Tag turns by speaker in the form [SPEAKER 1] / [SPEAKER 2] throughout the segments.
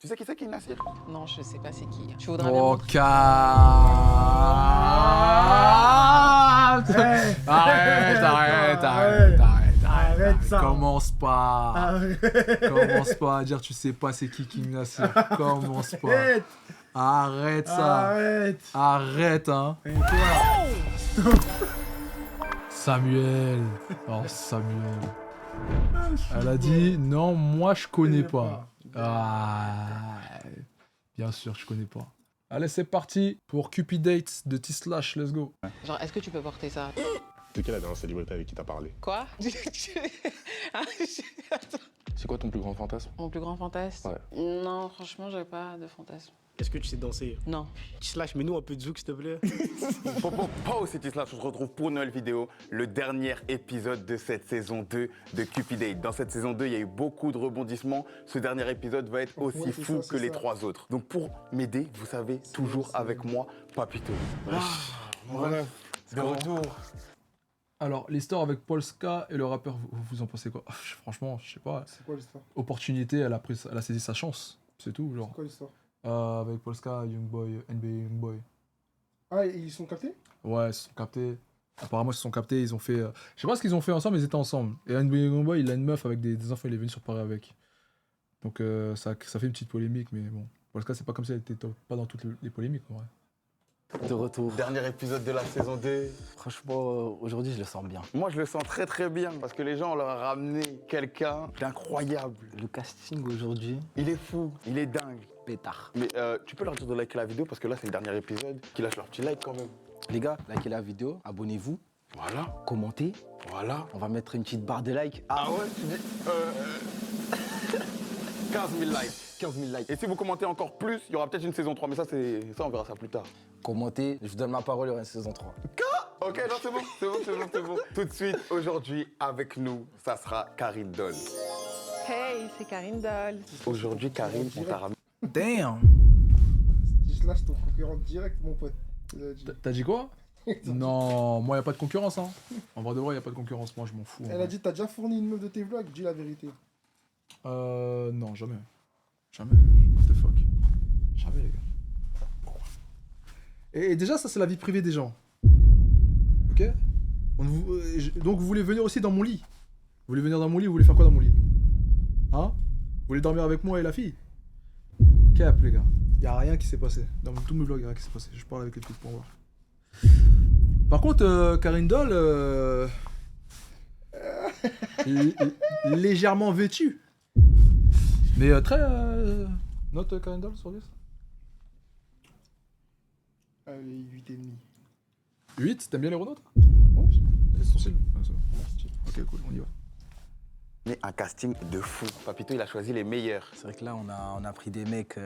[SPEAKER 1] Tu sais qui c'est King Nassir?
[SPEAKER 2] Non, je sais pas c'est qui. Tu voudrais bien
[SPEAKER 3] Oh,
[SPEAKER 2] montrer.
[SPEAKER 3] calme. Arrête ça. Commence pas. Commence pas à dire tu sais pas c'est qui King Nassir. Commence pas. Arrête ça. Arrête hein. Samuel. Oh Samuel. Elle a dit non, moi je connais pas. Ah, bien sûr, je connais pas. Allez, c'est parti pour Cupid Date de T-Slash, let's go.
[SPEAKER 2] Genre, est-ce que tu peux porter ça?
[SPEAKER 4] C'est quelle la dernière célébrité avec qui t'as parlé?
[SPEAKER 2] Quoi?
[SPEAKER 4] C'est quoi ton plus grand fantasme?
[SPEAKER 2] Mon plus grand fantasme?
[SPEAKER 4] Ouais.
[SPEAKER 2] Non, franchement, j'ai pas de fantasme.
[SPEAKER 5] Est-ce que tu sais danser?
[SPEAKER 2] Non.
[SPEAKER 5] Slash, mets-nous un peu de zouk, s'il te plaît.
[SPEAKER 1] Pas aussi Slash, on se retrouve pour une nouvelle vidéo, le dernier épisode de cette saison 2 de Cupid Date. Dans cette saison 2, il y a eu beaucoup de rebondissements. Ce dernier épisode va être aussi
[SPEAKER 6] Ouais, c'est
[SPEAKER 1] fou
[SPEAKER 6] ça,
[SPEAKER 1] que
[SPEAKER 6] c'est
[SPEAKER 1] les
[SPEAKER 6] ça.
[SPEAKER 1] 3 autres. Donc pour m'aider, vous savez, toujours
[SPEAKER 6] ça.
[SPEAKER 1] avec moi, Papito.
[SPEAKER 4] Ouais.
[SPEAKER 1] De retour.
[SPEAKER 3] Alors, l'histoire avec Polska et le rappeur, vous en pensez quoi? Franchement, je sais pas.
[SPEAKER 6] C'est quoi l'histoire?
[SPEAKER 3] Opportunité, elle a saisi sa chance. C'est tout, genre.
[SPEAKER 6] C'est quoi l'histoire?
[SPEAKER 3] Avec Polska, Youngboy, NBA Youngboy.
[SPEAKER 6] Ah, et ils sont captés?
[SPEAKER 3] Ouais, ils se sont captés. Apparemment, ils se sont captés, ils ont fait... Je sais pas ce qu'ils ont fait ensemble, mais ils étaient ensemble. Et NBA Youngboy, il a une meuf avec des enfants, il est venu sur Paris avec. Donc ça fait une petite polémique, mais bon. Polska, c'est pas comme si elle était pas dans toutes les polémiques, en vrai.
[SPEAKER 7] De retour.
[SPEAKER 1] Dernier épisode de la saison 2.
[SPEAKER 7] Franchement, aujourd'hui, je le sens bien.
[SPEAKER 1] Moi, je le sens très très bien parce que les gens, on leur a ramené quelqu'un d'incroyable.
[SPEAKER 7] Le casting aujourd'hui,
[SPEAKER 1] Il est fou, il est dingue.
[SPEAKER 7] pétard.
[SPEAKER 1] Mais tu peux leur dire de liker la vidéo parce que là, c'est le dernier épisode. Qu'ils lâchent leur petit like quand même.
[SPEAKER 7] Les gars, likez la vidéo, abonnez-vous,
[SPEAKER 1] Voilà,
[SPEAKER 7] commentez.
[SPEAKER 1] voilà.
[SPEAKER 7] On va mettre une petite barre de likes.
[SPEAKER 1] Ah ouais, tu dis 15 000 likes. 15 000 likes. Et si vous commentez encore plus, il y aura peut-être une saison 3, mais ça, on verra ça plus tard.
[SPEAKER 7] Commentez, je vous donne ma parole, il y aura une saison 3.
[SPEAKER 1] Ok, non, c'est bon, c'est bon. Tout de suite, aujourd'hui, avec nous, ça sera Karine Doll.
[SPEAKER 2] Hey, c'est Karine Doll.
[SPEAKER 1] Aujourd'hui, Karine, on t'a ramené.
[SPEAKER 3] Damn!
[SPEAKER 6] Slash, ton concurrent direct, mon pote. Il a dit.
[SPEAKER 3] T'as dit quoi? Non, moi, y a pas de concurrence, hein. En vrai de vrai, y a pas de concurrence, moi, je m'en fous. en
[SPEAKER 6] Elle
[SPEAKER 3] vrai.
[SPEAKER 6] a dit, t'as déjà fourni une meuf de tes vlogs? Dis la vérité.
[SPEAKER 3] Non, jamais. Jamais. What the fuck? Jamais, les gars. Et déjà, ça, c'est la vie privée des gens. Ok? Donc, vous voulez venir aussi dans mon lit? Vous voulez venir dans mon lit? Vous voulez faire quoi dans mon lit? Hein? Vous voulez dormir avec moi et la fille? Cap, les gars. Y'a rien qui s'est passé. Dans tous mes vlogs, y'a rien qui s'est passé. Je parle avec les filles pour voir. Par contre, Karine Doll, légèrement vêtue. Mais très... Note Karine Doll sur 10?
[SPEAKER 6] Allez, 8,5.
[SPEAKER 3] 8? T'aimes bien les Renault, toi?
[SPEAKER 6] Ouais,
[SPEAKER 3] C'est ton style? Ah, ça va. Ok, cool, on y va.
[SPEAKER 1] Mais un casting de fou. Papito, il a choisi les meilleurs.
[SPEAKER 7] C'est vrai que là, on a pris des mecs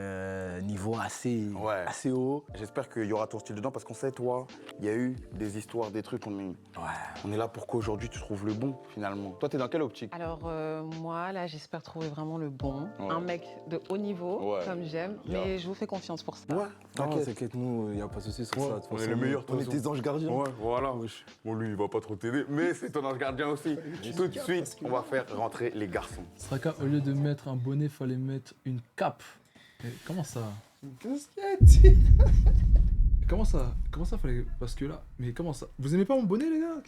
[SPEAKER 7] niveau assez haut.
[SPEAKER 1] J'espère qu'il y aura ton style dedans parce qu'on sait, toi, il y a eu des histoires, des trucs. On est là pour qu'aujourd'hui tu trouves le bon, finalement. Toi, t'es dans quelle optique?
[SPEAKER 2] Alors, moi, là, j'espère trouver vraiment le bon.
[SPEAKER 1] Ouais.
[SPEAKER 2] Un mec de haut niveau,
[SPEAKER 1] Ouais.
[SPEAKER 2] comme j'aime.
[SPEAKER 1] Bien.
[SPEAKER 2] Mais je vous fais confiance pour ça.
[SPEAKER 1] Ouais,
[SPEAKER 7] Non, t'inquiète, nous, il n'y a pas de souci sur
[SPEAKER 1] Ouais,
[SPEAKER 7] ça. De toute
[SPEAKER 1] on est
[SPEAKER 7] façon,
[SPEAKER 1] les meilleurs, de
[SPEAKER 7] On
[SPEAKER 1] toute
[SPEAKER 7] est
[SPEAKER 1] façon.
[SPEAKER 7] tes anges gardiens.
[SPEAKER 1] Ouais, voilà. Bon, lui, il va pas trop t'aider, mais c'est ton ange gardien aussi. Tout de suite, on va faire rentrer les garçons.
[SPEAKER 3] Straka, au lieu de mettre un bonnet, fallait mettre une cape. Mais comment ça?
[SPEAKER 6] une casquette.
[SPEAKER 3] Comment ça fallait... Parce que là... Mais comment ça? Vous aimez pas mon bonnet, les gars?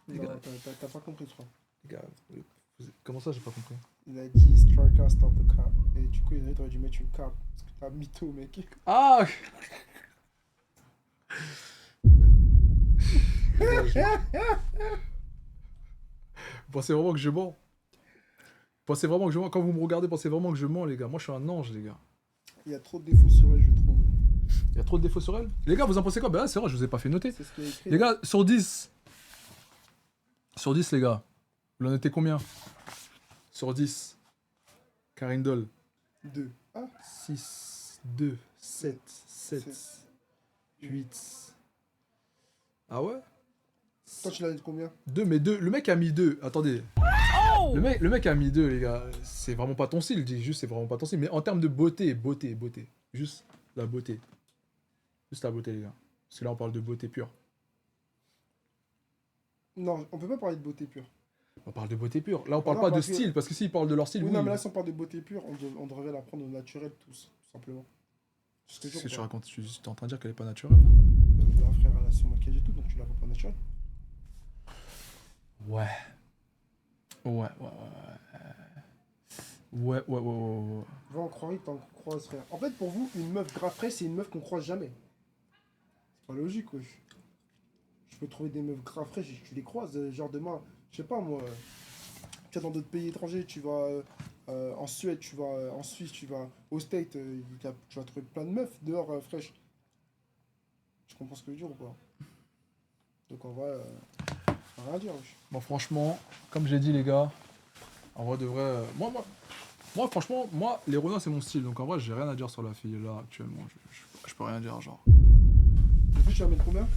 [SPEAKER 3] Les
[SPEAKER 6] Non,
[SPEAKER 3] gars,
[SPEAKER 6] t'as pas compris, je crois.
[SPEAKER 3] les gars, comment ça, j'ai pas compris?
[SPEAKER 6] Il a dit Striker stop the cap. Et du coup, il aurait dû mettre une cape. Parce que t'as mytho, mec.
[SPEAKER 3] Ah! Vous pensez vraiment que je mens? Pensez vraiment que je mens? Quand vous me regardez, pensez vraiment que je mens, les gars? Moi, je suis un ange, les gars.
[SPEAKER 6] Il y a trop de défauts sur elle, je trouve.
[SPEAKER 3] Il y a trop de défauts sur elle? Les gars, vous en pensez quoi? Bah, c'est vrai, je vous ai pas fait noter.
[SPEAKER 6] C'est ce qu'il y a écrit.
[SPEAKER 3] Les gars, sur 10. Sur 10, les gars. Vous en notez combien? Sur 10. Karine Doll.
[SPEAKER 6] 2. Ah,
[SPEAKER 3] 6, 2, 7, 7, 8. Ah ouais?
[SPEAKER 6] toi, tu l'as dit combien?
[SPEAKER 3] 2, mais 2. Le mec a mis 2. Attendez. Le mec a mis 2, les gars. C'est vraiment pas ton style, je dis juste, c'est vraiment pas ton style. Mais en termes de beauté. Juste la beauté. Juste la beauté, les gars. Parce que là, on parle de beauté pure.
[SPEAKER 6] Non, on peut pas parler de beauté pure.
[SPEAKER 3] On parle de beauté pure. Là, on parle
[SPEAKER 6] Non,
[SPEAKER 3] pas de
[SPEAKER 6] parce que-
[SPEAKER 3] style, parce que s'ils parlent de leur style,
[SPEAKER 6] Oui,
[SPEAKER 3] oui.
[SPEAKER 6] non, mais là, si on parle de beauté pure, on devrait la prendre au naturel, tous, tout simplement. C'est ce que je
[SPEAKER 3] Qu'est-ce que
[SPEAKER 6] dis.
[SPEAKER 3] tu racontes? Tu es en train de dire qu'elle est pas naturelle?
[SPEAKER 6] Là, frère, elle a son maquillage et tout, donc tu la vois pas naturelle.
[SPEAKER 3] Ouais. Ouais.
[SPEAKER 6] Va en croirie, t'en croises, frère. En fait, pour vous, une meuf grave fraîche, c'est une meuf qu'on croise jamais. C'est pas logique, wesh. Je peux trouver des meufs grave fraîches, tu les croises, genre demain, je sais pas moi, tu vas dans d'autres pays étrangers, tu vas en Suède, tu vas en Suisse, tu vas au State, tu vas trouver plein de meufs dehors fraîches. Tu comprends ce que je veux dire ou pas? Donc en vrai, rien à dire, wesh.
[SPEAKER 3] Bon, franchement, comme j'ai dit, les gars, en vrai, de vrai. Moi, franchement, les Renois, c'est mon style. Donc en vrai, j'ai rien à dire sur la fille là actuellement. Je peux rien dire, genre.
[SPEAKER 6] Du coup, tu vas mettre combien?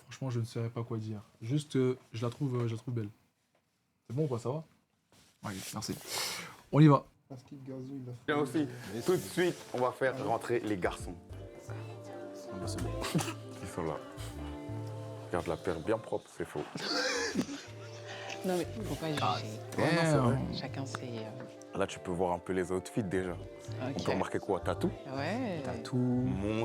[SPEAKER 3] Franchement, je ne saurais pas quoi dire. Juste, je la trouve belle. C'est bon ou pas, ça va? Oui, merci. On y va.
[SPEAKER 6] Parce qu'il gazouille, là.
[SPEAKER 1] Bien aussi. Tout de suite, on va faire rentrer les garçons.
[SPEAKER 7] C'est bon.
[SPEAKER 1] Ils sont là. Regarde la paire bien propre, c'est faux.
[SPEAKER 2] Non, mais faut pas juger.
[SPEAKER 3] Damn.
[SPEAKER 2] Chacun ses.
[SPEAKER 1] Là, tu peux voir un peu les outfits déjà. On
[SPEAKER 2] Ok.
[SPEAKER 1] peut remarquer quoi? Tatou?
[SPEAKER 2] Ouais.
[SPEAKER 7] T'as tout.
[SPEAKER 1] Mon...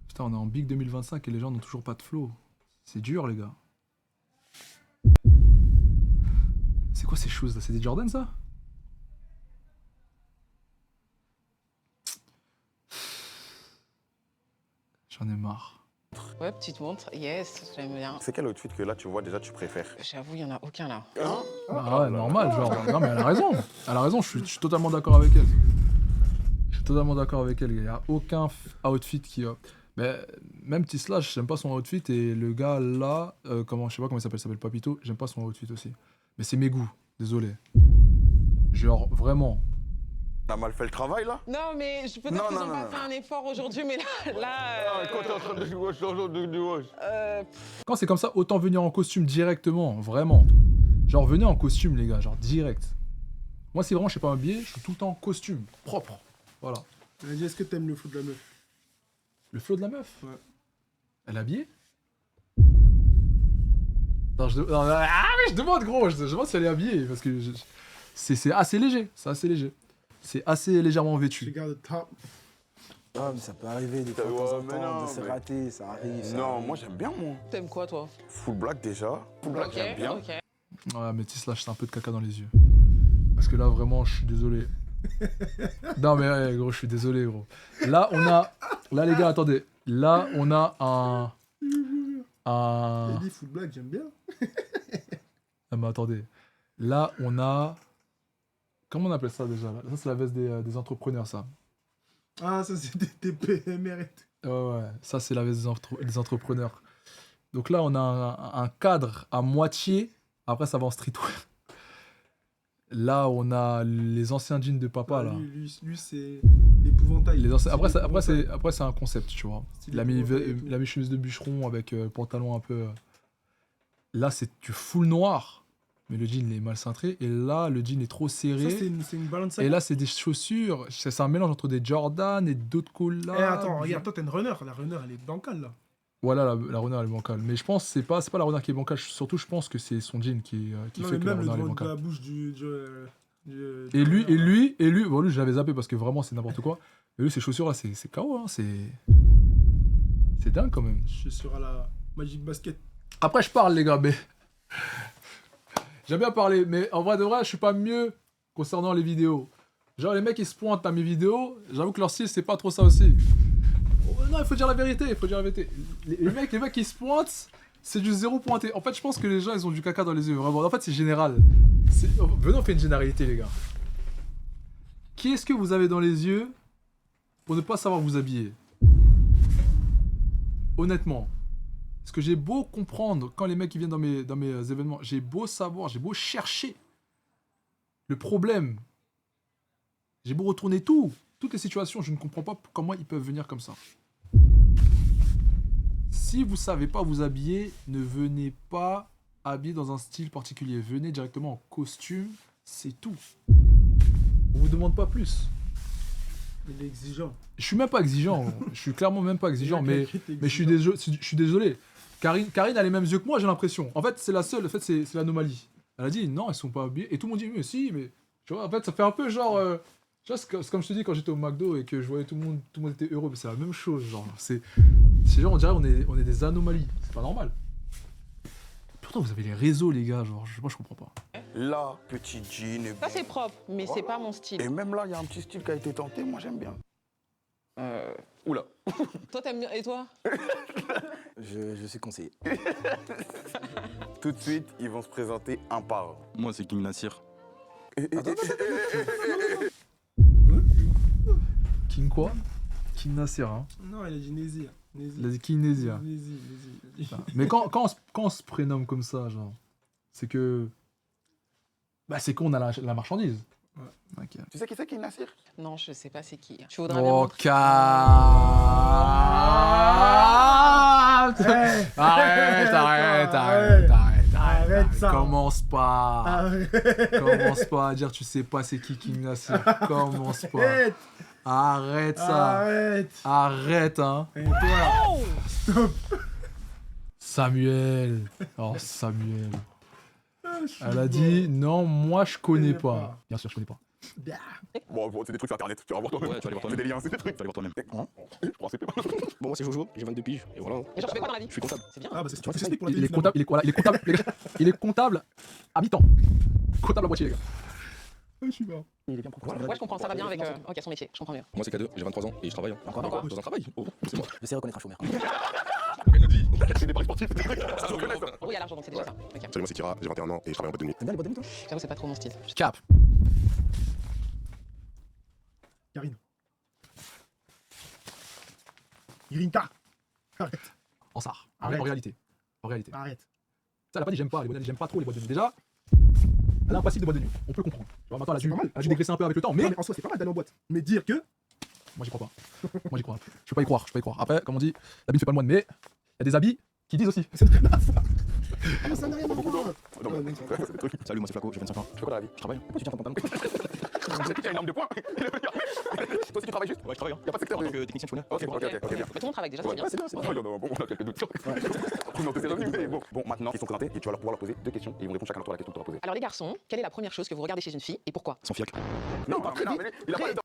[SPEAKER 3] Putain, on est en Big 2025 et les gens n'ont toujours pas de flow. C'est dur, les gars. C'est quoi ces choses là? C'est des Jordan, ça? J'en ai marre.
[SPEAKER 2] Ouais, petite montre. Yes, j'aime bien.
[SPEAKER 1] C'est quel outfit que là, tu vois déjà, tu préfères?
[SPEAKER 2] J'avoue, il y en a aucun là.
[SPEAKER 3] Ah ouais, normal, genre. Non, mais elle a raison. Elle a raison, je suis totalement d'accord avec elle. Je suis totalement d'accord avec elle. Il n'y a aucun outfit qui. Mais même T-Slash, j'aime pas son outfit. Et le gars là, je sais pas comment il s'appelle Papito, j'aime pas son outfit aussi. Mais c'est mes goûts, désolé. Genre, vraiment.
[SPEAKER 1] T'as mal fait le travail là?
[SPEAKER 2] Non, mais peut-être qu'ils
[SPEAKER 1] Non,
[SPEAKER 2] ont
[SPEAKER 1] non,
[SPEAKER 2] pas
[SPEAKER 1] non.
[SPEAKER 2] fait un effort aujourd'hui, mais là.
[SPEAKER 1] Quand t'es en train de jouer,
[SPEAKER 3] Quand c'est comme ça, autant venir en costume directement, vraiment. Genre, venez en costume, les gars, genre direct. Moi, si vraiment je sais pas m'habiller, je suis tout le temps en costume, propre. Voilà.
[SPEAKER 6] Vas-y, est-ce que t'aimes le flow de la meuf?
[SPEAKER 3] Le flow de la meuf?
[SPEAKER 6] Ouais.
[SPEAKER 3] Elle est habillée? Non, ah oui, je demande, gros, je demande si elle est habillée, parce que c'est assez léger, c'est assez léger. C'est assez légèrement
[SPEAKER 6] Tu
[SPEAKER 3] vêtu.
[SPEAKER 6] gardes le top.
[SPEAKER 7] Ah, mais ça peut arriver des fois de
[SPEAKER 1] Ouais,
[SPEAKER 7] temps en
[SPEAKER 1] mais
[SPEAKER 7] temps,
[SPEAKER 1] non,
[SPEAKER 7] de se
[SPEAKER 1] mais-
[SPEAKER 7] rater, ça arrive. ça
[SPEAKER 1] Non,
[SPEAKER 7] arrive.
[SPEAKER 1] moi j'aime bien, moi.
[SPEAKER 2] T'aimes quoi, toi?
[SPEAKER 1] Full black déjà. Full black,
[SPEAKER 2] Ok,
[SPEAKER 1] j'aime bien.
[SPEAKER 2] ok.
[SPEAKER 3] Ouais, mais T-Slash, c'est un peu de caca dans les yeux. Parce que là, vraiment, je suis désolé. Non, mais ouais, gros, je suis désolé, gros. Là, Là, les gars, attendez. Là, on a un...
[SPEAKER 6] Baby foot black, j'aime bien.
[SPEAKER 3] Ah, mais attendez. Là, on a... Comment on appelle ça déjà là? Ça, c'est la veste des entrepreneurs, ça.
[SPEAKER 6] Ah, ça, c'est des PMR et tout.
[SPEAKER 3] Ouais, ça, c'est la veste des entrepreneurs. Donc là, on a un cadre à moitié. Après, ça va en streetwear. Là, on a les anciens jeans de papa, là.
[SPEAKER 6] Lui c'est l'épouvantail.
[SPEAKER 3] Après, c'est un concept, tu vois.
[SPEAKER 6] Style
[SPEAKER 3] Il a mis
[SPEAKER 6] épouvantail et tout.
[SPEAKER 3] chemise de bûcheron avec pantalon un peu... Là, c'est du full noir. Mais le jean, il est mal cintré. Et là, le jean est trop
[SPEAKER 6] Ça,
[SPEAKER 3] serré.
[SPEAKER 6] c'est une balance.
[SPEAKER 3] Et là, c'est des chaussures. C'est un mélange entre des Jordan et d'autres collabs.
[SPEAKER 6] Eh, attends, regarde, toi, t'as une runner. La runner, elle est bancale, là.
[SPEAKER 3] Voilà, la runner, elle est bancale. Mais je pense que c'est pas la runner qui est bancale. Surtout, je pense que c'est son jean qui
[SPEAKER 6] Non,
[SPEAKER 3] fait
[SPEAKER 6] mais
[SPEAKER 3] que la
[SPEAKER 6] même le
[SPEAKER 3] runner, elle est
[SPEAKER 6] devant de
[SPEAKER 3] bancale.
[SPEAKER 6] la bouche du
[SPEAKER 3] Et lui, bon, lui, je l'avais zappé parce que vraiment, c'est n'importe quoi. Mais lui, ces chaussures-là, c'est KO, hein. C'est dingue, quand même.
[SPEAKER 6] Je suis sur la Magic Basket.
[SPEAKER 3] Après, je parle, les gars, mais... J'aime bien parler, mais en vrai de vrai, je suis pas mieux concernant les vidéos. Genre, les mecs, ils se pointent à mes vidéos, j'avoue que leur style, c'est pas trop ça aussi. Oh, non, il faut dire la vérité, Les mecs qui se pointent, c'est du zéro pointé. En fait, je pense que les gens, ils ont du caca dans les yeux, vraiment. En fait, c'est général. Venez, on fait une généralité, les gars. Qui est-ce que vous avez dans les yeux pour ne pas savoir vous habiller? Honnêtement. Parce que j'ai beau comprendre, quand les mecs qui viennent dans mes événements, j'ai beau savoir, j'ai beau chercher le problème, j'ai beau retourner toutes les situations, je ne comprends pas comment ils peuvent venir comme ça. Si vous savez pas vous habiller, ne venez pas habillé dans un style particulier. Venez directement en costume, c'est tout. On vous demande pas plus.
[SPEAKER 6] Il est exigeant.
[SPEAKER 3] Je suis même pas exigeant. Je suis clairement même pas exigeant, mais je suis désolé. Karine a les mêmes yeux que moi, j'ai l'impression. En fait, c'est la seule, en fait, c'est l'anomalie. Elle a dit non, ils sont pas habillés. Et tout le monde dit mais si, mais tu vois, en fait, ça fait un peu genre. Tu vois, c'est comme je te dis quand j'étais au McDo et que je voyais tout le monde était heureux, mais c'est la même chose, genre. C'est genre, on dirait on est des anomalies. C'est pas normal. Pourtant, vous avez les réseaux, les gars, genre, moi je comprends pas.
[SPEAKER 1] Là, petit jean.
[SPEAKER 2] Ça, c'est propre, mais c'est pas mon style.
[SPEAKER 1] Et même là, il y a un petit style qui a été tenté, moi j'aime bien. Oula.
[SPEAKER 2] Toi, t'aimes bien. Et toi?
[SPEAKER 7] Je suis conseillé.
[SPEAKER 1] Tout de suite, ils vont se présenter un par un.
[SPEAKER 8] Moi, c'est King Nassir.
[SPEAKER 3] King quoi? King Nassir, hein.
[SPEAKER 6] Non, il a dit Nézir.
[SPEAKER 3] Il a dit King Nézir. Mais quand on se prénomme comme ça, genre, c'est que. Bah, c'est qu'on a la marchandise.
[SPEAKER 6] Ouais.
[SPEAKER 3] Okay.
[SPEAKER 1] Tu sais qui c'est Nassir?
[SPEAKER 2] Non, je sais pas c'est qui. Tu voudrais bien
[SPEAKER 3] Oh,
[SPEAKER 2] montrer.
[SPEAKER 3] calme. Arrête ça. Commence pas à dire tu sais pas c'est qui King Nassir. Commence pas. Arrête ça. Arrête, hein.
[SPEAKER 6] Et toi? Stop.
[SPEAKER 3] Samuel. Oh, Samuel. Elle a dit non, moi je connais pas. Bien sûr, je connais pas.
[SPEAKER 1] Bon, c'est des trucs sur internet, tu vas voir toi-même.
[SPEAKER 8] Ouais, tu vas aller voir
[SPEAKER 1] C'est
[SPEAKER 8] toi-même.
[SPEAKER 1] des liens, c'est des trucs.
[SPEAKER 8] Tu vas aller voir toi-même.
[SPEAKER 1] Je prends CP.
[SPEAKER 5] Bon, moi c'est Jojo, j'ai 22 piges, et voilà.
[SPEAKER 2] Et genre, tu fais quoi dans la vie?
[SPEAKER 5] Je suis comptable.
[SPEAKER 2] C'est bien.
[SPEAKER 6] Ah bah c'est tu t'expliques pour la
[SPEAKER 3] Il est
[SPEAKER 6] télé,
[SPEAKER 3] comptable, il est comptable à mi-temps. Comptable à moitié, les gars.
[SPEAKER 6] finalement. Je suis mort.
[SPEAKER 2] Ouais, je comprends, ça va bien avec ok, son métier. Je comprends mieux.
[SPEAKER 8] Moi, c'est K2, j'ai 23 ans et je travaille.
[SPEAKER 2] Encore
[SPEAKER 8] Dans un travail. Oh, c'est moi.
[SPEAKER 7] Je sais reconnaître un chômeur.
[SPEAKER 1] C'est des paris sportifs.
[SPEAKER 2] Oui, à l'argent, donc c'est déjà ça. Ok.
[SPEAKER 4] Salut, moi c'est Kira, j'ai 21 ans et je travaille en boîte de nuit.
[SPEAKER 7] T'aimes bien les boîtes de nuit, toi?
[SPEAKER 2] J'avoue, c'est pas trop mon style.
[SPEAKER 3] Cap.
[SPEAKER 6] Karine. Irinka. Arrête.
[SPEAKER 3] En ça.
[SPEAKER 6] Arrête.
[SPEAKER 3] En réalité.
[SPEAKER 6] Arrête.
[SPEAKER 3] Ça, elle a pas dit j'aime pas les boîtes de nuit, j'aime pas trop les boîtes de nuit. Déjà, elle a un passif de boîte de nuit. On peut le comprendre. Tu vois, maintenant,
[SPEAKER 6] C'est pas mal.
[SPEAKER 3] elle a dû dégraisser un peu avec le temps, mais
[SPEAKER 6] Non, mais en soi, c'est pas mal d'aller en boîte. Mais dire que.
[SPEAKER 3] moi j'y crois pas. Moi j'y crois. Je peux pas y croire, Après, comme on dit, l'habit ne fait pas le moine, mais il y a des habits qui disent aussi.
[SPEAKER 6] C'est très bien ça. Ah, ça n'a rien à voir.
[SPEAKER 8] Salut, moi c'est Flaco, j'ai 25 ans.
[SPEAKER 1] Tu fais quoi dans la vie?
[SPEAKER 8] Je travaille.
[SPEAKER 7] Pourquoi tu tiens ton pantalon?
[SPEAKER 1] Tu as une arme de poing. Toi aussi tu travailles juste?
[SPEAKER 8] Ouais, je travaille.
[SPEAKER 1] Y'a pas de secteur
[SPEAKER 8] En tant que technicien, tu connais?
[SPEAKER 1] Ok, bien.
[SPEAKER 2] Mais tout le monde travaille déjà, c'est bien.
[SPEAKER 1] C'est bien, c'est bien. Bon, on a quelques doutes. Présenter ses revenus, mais bon, maintenant, ils sont présentés et tu vas leur pouvoir leur poser deux questions et ils vont répondre chacun à tour à la question que tu leur poser.
[SPEAKER 2] Alors les garçons, quelle est la première chose que vous regardez chez une fille et pourquoi?
[SPEAKER 8] Son fiac.
[SPEAKER 1] Non, mais il a pas le temps.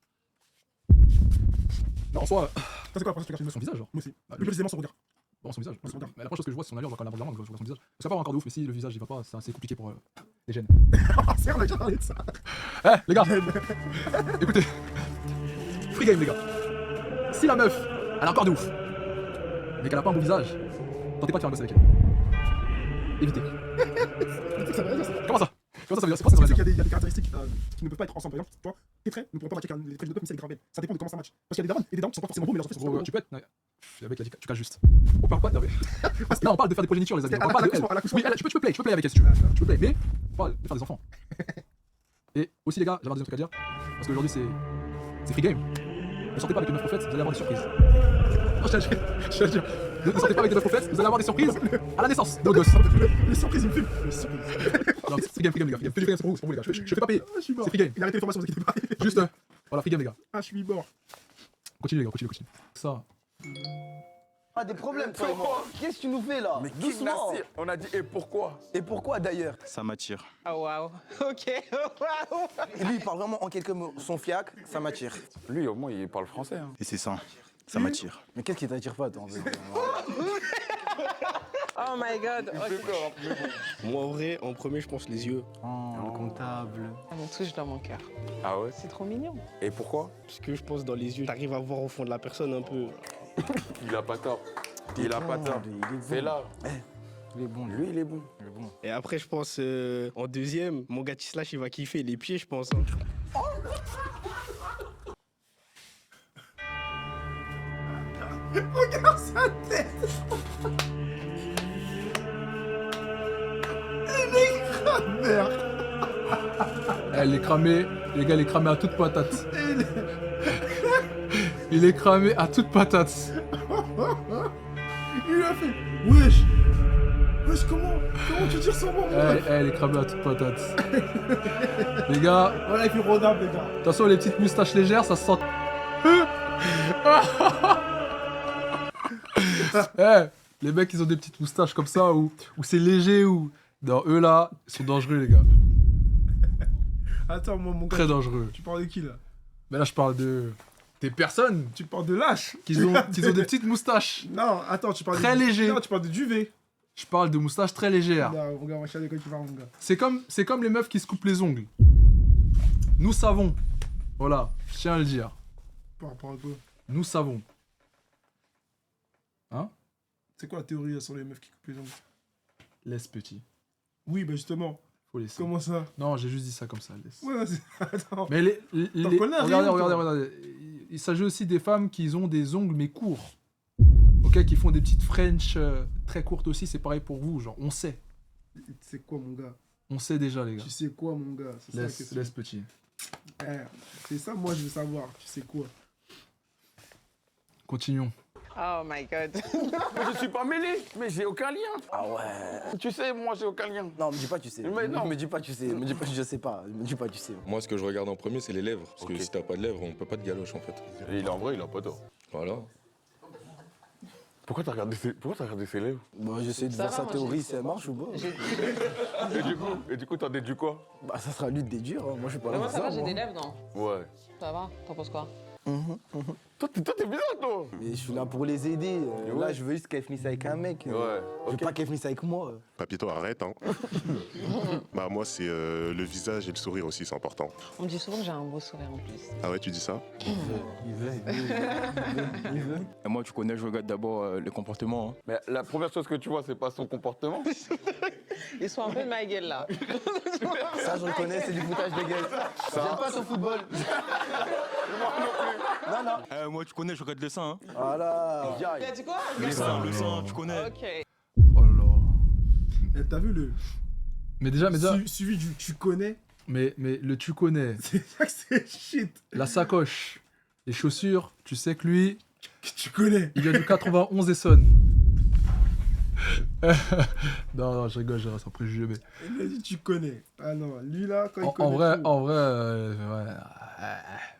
[SPEAKER 3] Non, en soi,
[SPEAKER 6] Ça, c'est quoi la première chose que tu regardes?
[SPEAKER 3] son visage, genre.
[SPEAKER 6] Moi aussi. Plus précisément son regard.
[SPEAKER 3] Bon, son visage.
[SPEAKER 6] Son regard.
[SPEAKER 3] Mais la première chose que je vois, c'est son allure, je vois quand même la langue, je vois son visage. C'est pas encore de ouf, mais si le visage il va pas, c'est assez compliqué pour les gènes.
[SPEAKER 6] Ah, c'est vrai, on a déjà parlé de ça.
[SPEAKER 3] Eh, les gars, écoutez, free game, les gars. Si la meuf, elle a encore de ouf, mais qu'elle a pas un beau visage, tentez pas de faire un gosse avec elle. Évitez.
[SPEAKER 6] Ça veut rien dire, ça.
[SPEAKER 3] Comment ça? Comment ça veut dire? C'est quoi ça veut
[SPEAKER 6] C'est qu'il
[SPEAKER 3] dire?
[SPEAKER 6] y a des caractéristiques qui ne peuvent pas être ensemble. Par exemple, toi, tes traits ne pourront pas matcher avec les traits de d'autres, mais c'est les gravels. Ça dépend de comment ça match. Parce qu'il y a des darons et des darons qui sont pas forcément beaux, mais leurs traits sont
[SPEAKER 3] Gros,
[SPEAKER 6] beaux.
[SPEAKER 3] tu peux être. Le mec, il a dit, tu caches juste. On parle pas de. Non, on parle de faire des progénitures, les amis. On parle pas de elle. Oui, elle, tu peux play avec elle si tu veux. Tu peux play, mais on parle de faire des enfants. Et aussi, les gars, j'avais un deuxième truc à dire. Parce qu'aujourd'hui, c'est free game. Ne sortez pas avec les 9 prophètes, vous allez avoir des surprises. Non, je te dire. Ne sortez pas avec les 9 prophètes, vous allez avoir des surprises à la naissance de vos gosses.
[SPEAKER 6] Les surprises, il me fait. Les surprises.
[SPEAKER 3] Non, c'est free game, les gars. Que du free game, c'est pour vous, les gars. Je fais pas payer.
[SPEAKER 6] Je suis mort.
[SPEAKER 3] C'est free game.
[SPEAKER 6] Il a arrêté les formations, vous inquiétez pas.
[SPEAKER 3] Juste, voilà, free game, les gars.
[SPEAKER 6] Ah, je suis mort.
[SPEAKER 3] Continue, les gars, continue. Ça.
[SPEAKER 7] Ah, des problèmes, toi et moi. Qu'est-ce que tu nous fais là?
[SPEAKER 1] Mais King
[SPEAKER 7] Doucement.
[SPEAKER 1] Nassir, on a dit et pourquoi?
[SPEAKER 7] Et pourquoi d'ailleurs?
[SPEAKER 8] Ça m'attire.
[SPEAKER 2] Ah waouh. Ok. Waouh.
[SPEAKER 7] Lui, il parle vraiment en quelques mots. Son fiac, ça m'attire.
[SPEAKER 1] Lui, au moins, il parle français. Hein.
[SPEAKER 8] Et c'est ça. Ça m'attire.
[SPEAKER 7] Mais qu'est-ce qui t'attire pas, toi, en fait?
[SPEAKER 2] Oh my god.
[SPEAKER 1] Il fait peur, mais bon.
[SPEAKER 5] Moi en vrai, en premier, je pense les yeux.
[SPEAKER 7] Oh, le comptable.
[SPEAKER 2] Ça me touche dans mon cœur.
[SPEAKER 1] Ah ouais?
[SPEAKER 2] C'est trop mignon.
[SPEAKER 1] Et pourquoi?
[SPEAKER 5] Parce que je pense dans les yeux, t'arrives à voir au fond de la personne un peu.
[SPEAKER 1] Il a pas tort. Il a pas tort.
[SPEAKER 7] Il est bon.
[SPEAKER 1] C'est là.
[SPEAKER 7] Il est bon, lui.
[SPEAKER 1] Lui, il est bon.
[SPEAKER 7] Il est bon.
[SPEAKER 5] Et après, je pense en deuxième, mon gars Tislash, il va kiffer les pieds, je pense. Hein.
[SPEAKER 6] Regarde sa tête. Il est cramé.
[SPEAKER 3] Elle est cramée, les gars, il est cramé à toute patate. Il est cramé à toute patate.
[SPEAKER 6] Il lui a fait. Wesh. Wesh, comment tu tires sur moi?
[SPEAKER 3] Elle est cramée à toute patate. Les gars,
[SPEAKER 6] Voilà, il fait rodable, les gars.
[SPEAKER 3] de toute façon, les petites moustaches légères, ça se sent. Eh, les mecs, ils ont des petites moustaches comme ça, où c'est léger, ou... Non, eux là, ils sont dangereux, les gars.
[SPEAKER 6] Attends, moi, mon gars.
[SPEAKER 3] Très dangereux.
[SPEAKER 6] Tu parles de qui là?
[SPEAKER 3] Mais là, je parle de... Des personnes
[SPEAKER 6] Tu parles de lâche?
[SPEAKER 3] qui ont des petites moustaches.
[SPEAKER 6] Non, attends, tu parles
[SPEAKER 3] Très
[SPEAKER 6] de.
[SPEAKER 3] léger.
[SPEAKER 6] Non, tu parles de duvet.
[SPEAKER 3] Je parle de moustaches très légères.
[SPEAKER 6] Non, mon gars, moi, je sais de quoi tu parles, mon gars.
[SPEAKER 3] C'est comme les meufs qui se coupent les ongles. Nous savons. Voilà, je tiens à le dire.
[SPEAKER 6] Par rapport à quoi?
[SPEAKER 3] Nous savons. Hein?
[SPEAKER 6] C'est quoi la théorie là, sur les meufs qui coupent les ongles?
[SPEAKER 3] Laisse petit.
[SPEAKER 6] Oui, bah justement.
[SPEAKER 3] Faut laisser.
[SPEAKER 6] Comment ça?
[SPEAKER 3] Non, j'ai juste dit ça comme ça, laisse.
[SPEAKER 6] Ouais, attends.
[SPEAKER 3] Mais
[SPEAKER 6] T'en connais un rayon, toi.
[SPEAKER 3] regardez. Il s'agit aussi des femmes qui ont des ongles mais courts. Ok, qui font des petites French très courtes aussi, c'est pareil pour vous, genre on sait.
[SPEAKER 6] C'est quoi, mon gars?
[SPEAKER 3] On sait déjà les gars.
[SPEAKER 6] Tu sais quoi, mon gars? C'est ça la question.
[SPEAKER 3] Laisse petit.
[SPEAKER 6] Eh, c'est ça, moi, je veux savoir. Tu sais quoi?
[SPEAKER 3] Continuons.
[SPEAKER 2] Oh my god.
[SPEAKER 1] Mais je suis pas mêlé, mais j'ai aucun lien.
[SPEAKER 7] Ah ouais.
[SPEAKER 1] Tu sais, moi j'ai aucun lien.
[SPEAKER 7] Non, me dis pas tu sais.
[SPEAKER 1] Mais non.
[SPEAKER 7] Me dis pas tu sais. Me dis pas je sais pas. Me dis pas tu sais.
[SPEAKER 8] Moi, ce que je regarde en premier, c'est les lèvres. Parce que
[SPEAKER 1] Ok.
[SPEAKER 8] si t'as pas de lèvres, on peut pas de galoche en fait.
[SPEAKER 1] Et en vrai, il a pas tort.
[SPEAKER 8] Voilà.
[SPEAKER 1] Pourquoi t'as regardé ses lèvres?
[SPEAKER 7] Bon, j'essaie de
[SPEAKER 2] Ça
[SPEAKER 7] voir
[SPEAKER 2] va,
[SPEAKER 7] sa
[SPEAKER 2] moi,
[SPEAKER 7] théorie si elle marche ou pas.
[SPEAKER 1] Et du coup, t'en déduis quoi?
[SPEAKER 7] Bah, ça sera à lui de déduire. Hein. Moi, je suis pas là
[SPEAKER 2] Moi,
[SPEAKER 7] pour
[SPEAKER 2] ça va,
[SPEAKER 7] ça.
[SPEAKER 2] j'ai
[SPEAKER 7] moi.
[SPEAKER 2] des lèvres, non?
[SPEAKER 1] Ouais.
[SPEAKER 2] Ça va? T'en penses quoi?
[SPEAKER 1] Toi, t'es bizarre, toi.
[SPEAKER 7] Mais je suis là pour les aider.
[SPEAKER 1] Ouais.
[SPEAKER 7] Là, je veux juste qu'elle finisse avec un mec.
[SPEAKER 1] Ouais.
[SPEAKER 7] Je veux
[SPEAKER 1] Ok.
[SPEAKER 7] pas qu'elle finisse avec moi.
[SPEAKER 4] Papito, arrête, hein. Bah, moi, c'est le visage et le sourire aussi, c'est important.
[SPEAKER 2] On me dit souvent que j'ai un beau sourire en plus.
[SPEAKER 4] Ah ouais, tu dis ça?
[SPEAKER 7] Il veut.
[SPEAKER 8] Et moi, tu connais, je regarde d'abord le comportement.
[SPEAKER 1] Mais la première chose que tu vois, c'est pas son comportement.
[SPEAKER 2] Ils sont un peu de ma gueule là.
[SPEAKER 7] Ça, je reconnais, c'est du foutage de gueule. J'aime pas son football. Non, non.
[SPEAKER 8] Moi, tu connais, je regarde le sein.
[SPEAKER 7] Voilà.
[SPEAKER 2] Il a dit quoi?
[SPEAKER 8] Le sein, tu connais.
[SPEAKER 2] Ok.
[SPEAKER 3] Oh là là.
[SPEAKER 6] Eh, t'as vu le.
[SPEAKER 3] Mais déjà,
[SPEAKER 6] Suivi du tu connais.
[SPEAKER 3] mais le tu connais,
[SPEAKER 6] C'est ça que c'est shit.
[SPEAKER 3] la sacoche, les chaussures, tu sais que lui,
[SPEAKER 6] Que tu connais.
[SPEAKER 3] il vient du 91 Essonne. Non, je rigole, j'ai sans préjugé, mais...
[SPEAKER 6] Il m'a dit tu connais. Ah non, lui là, quand il
[SPEAKER 3] En
[SPEAKER 6] connaît.
[SPEAKER 3] vrai,
[SPEAKER 6] tout.
[SPEAKER 3] ouais,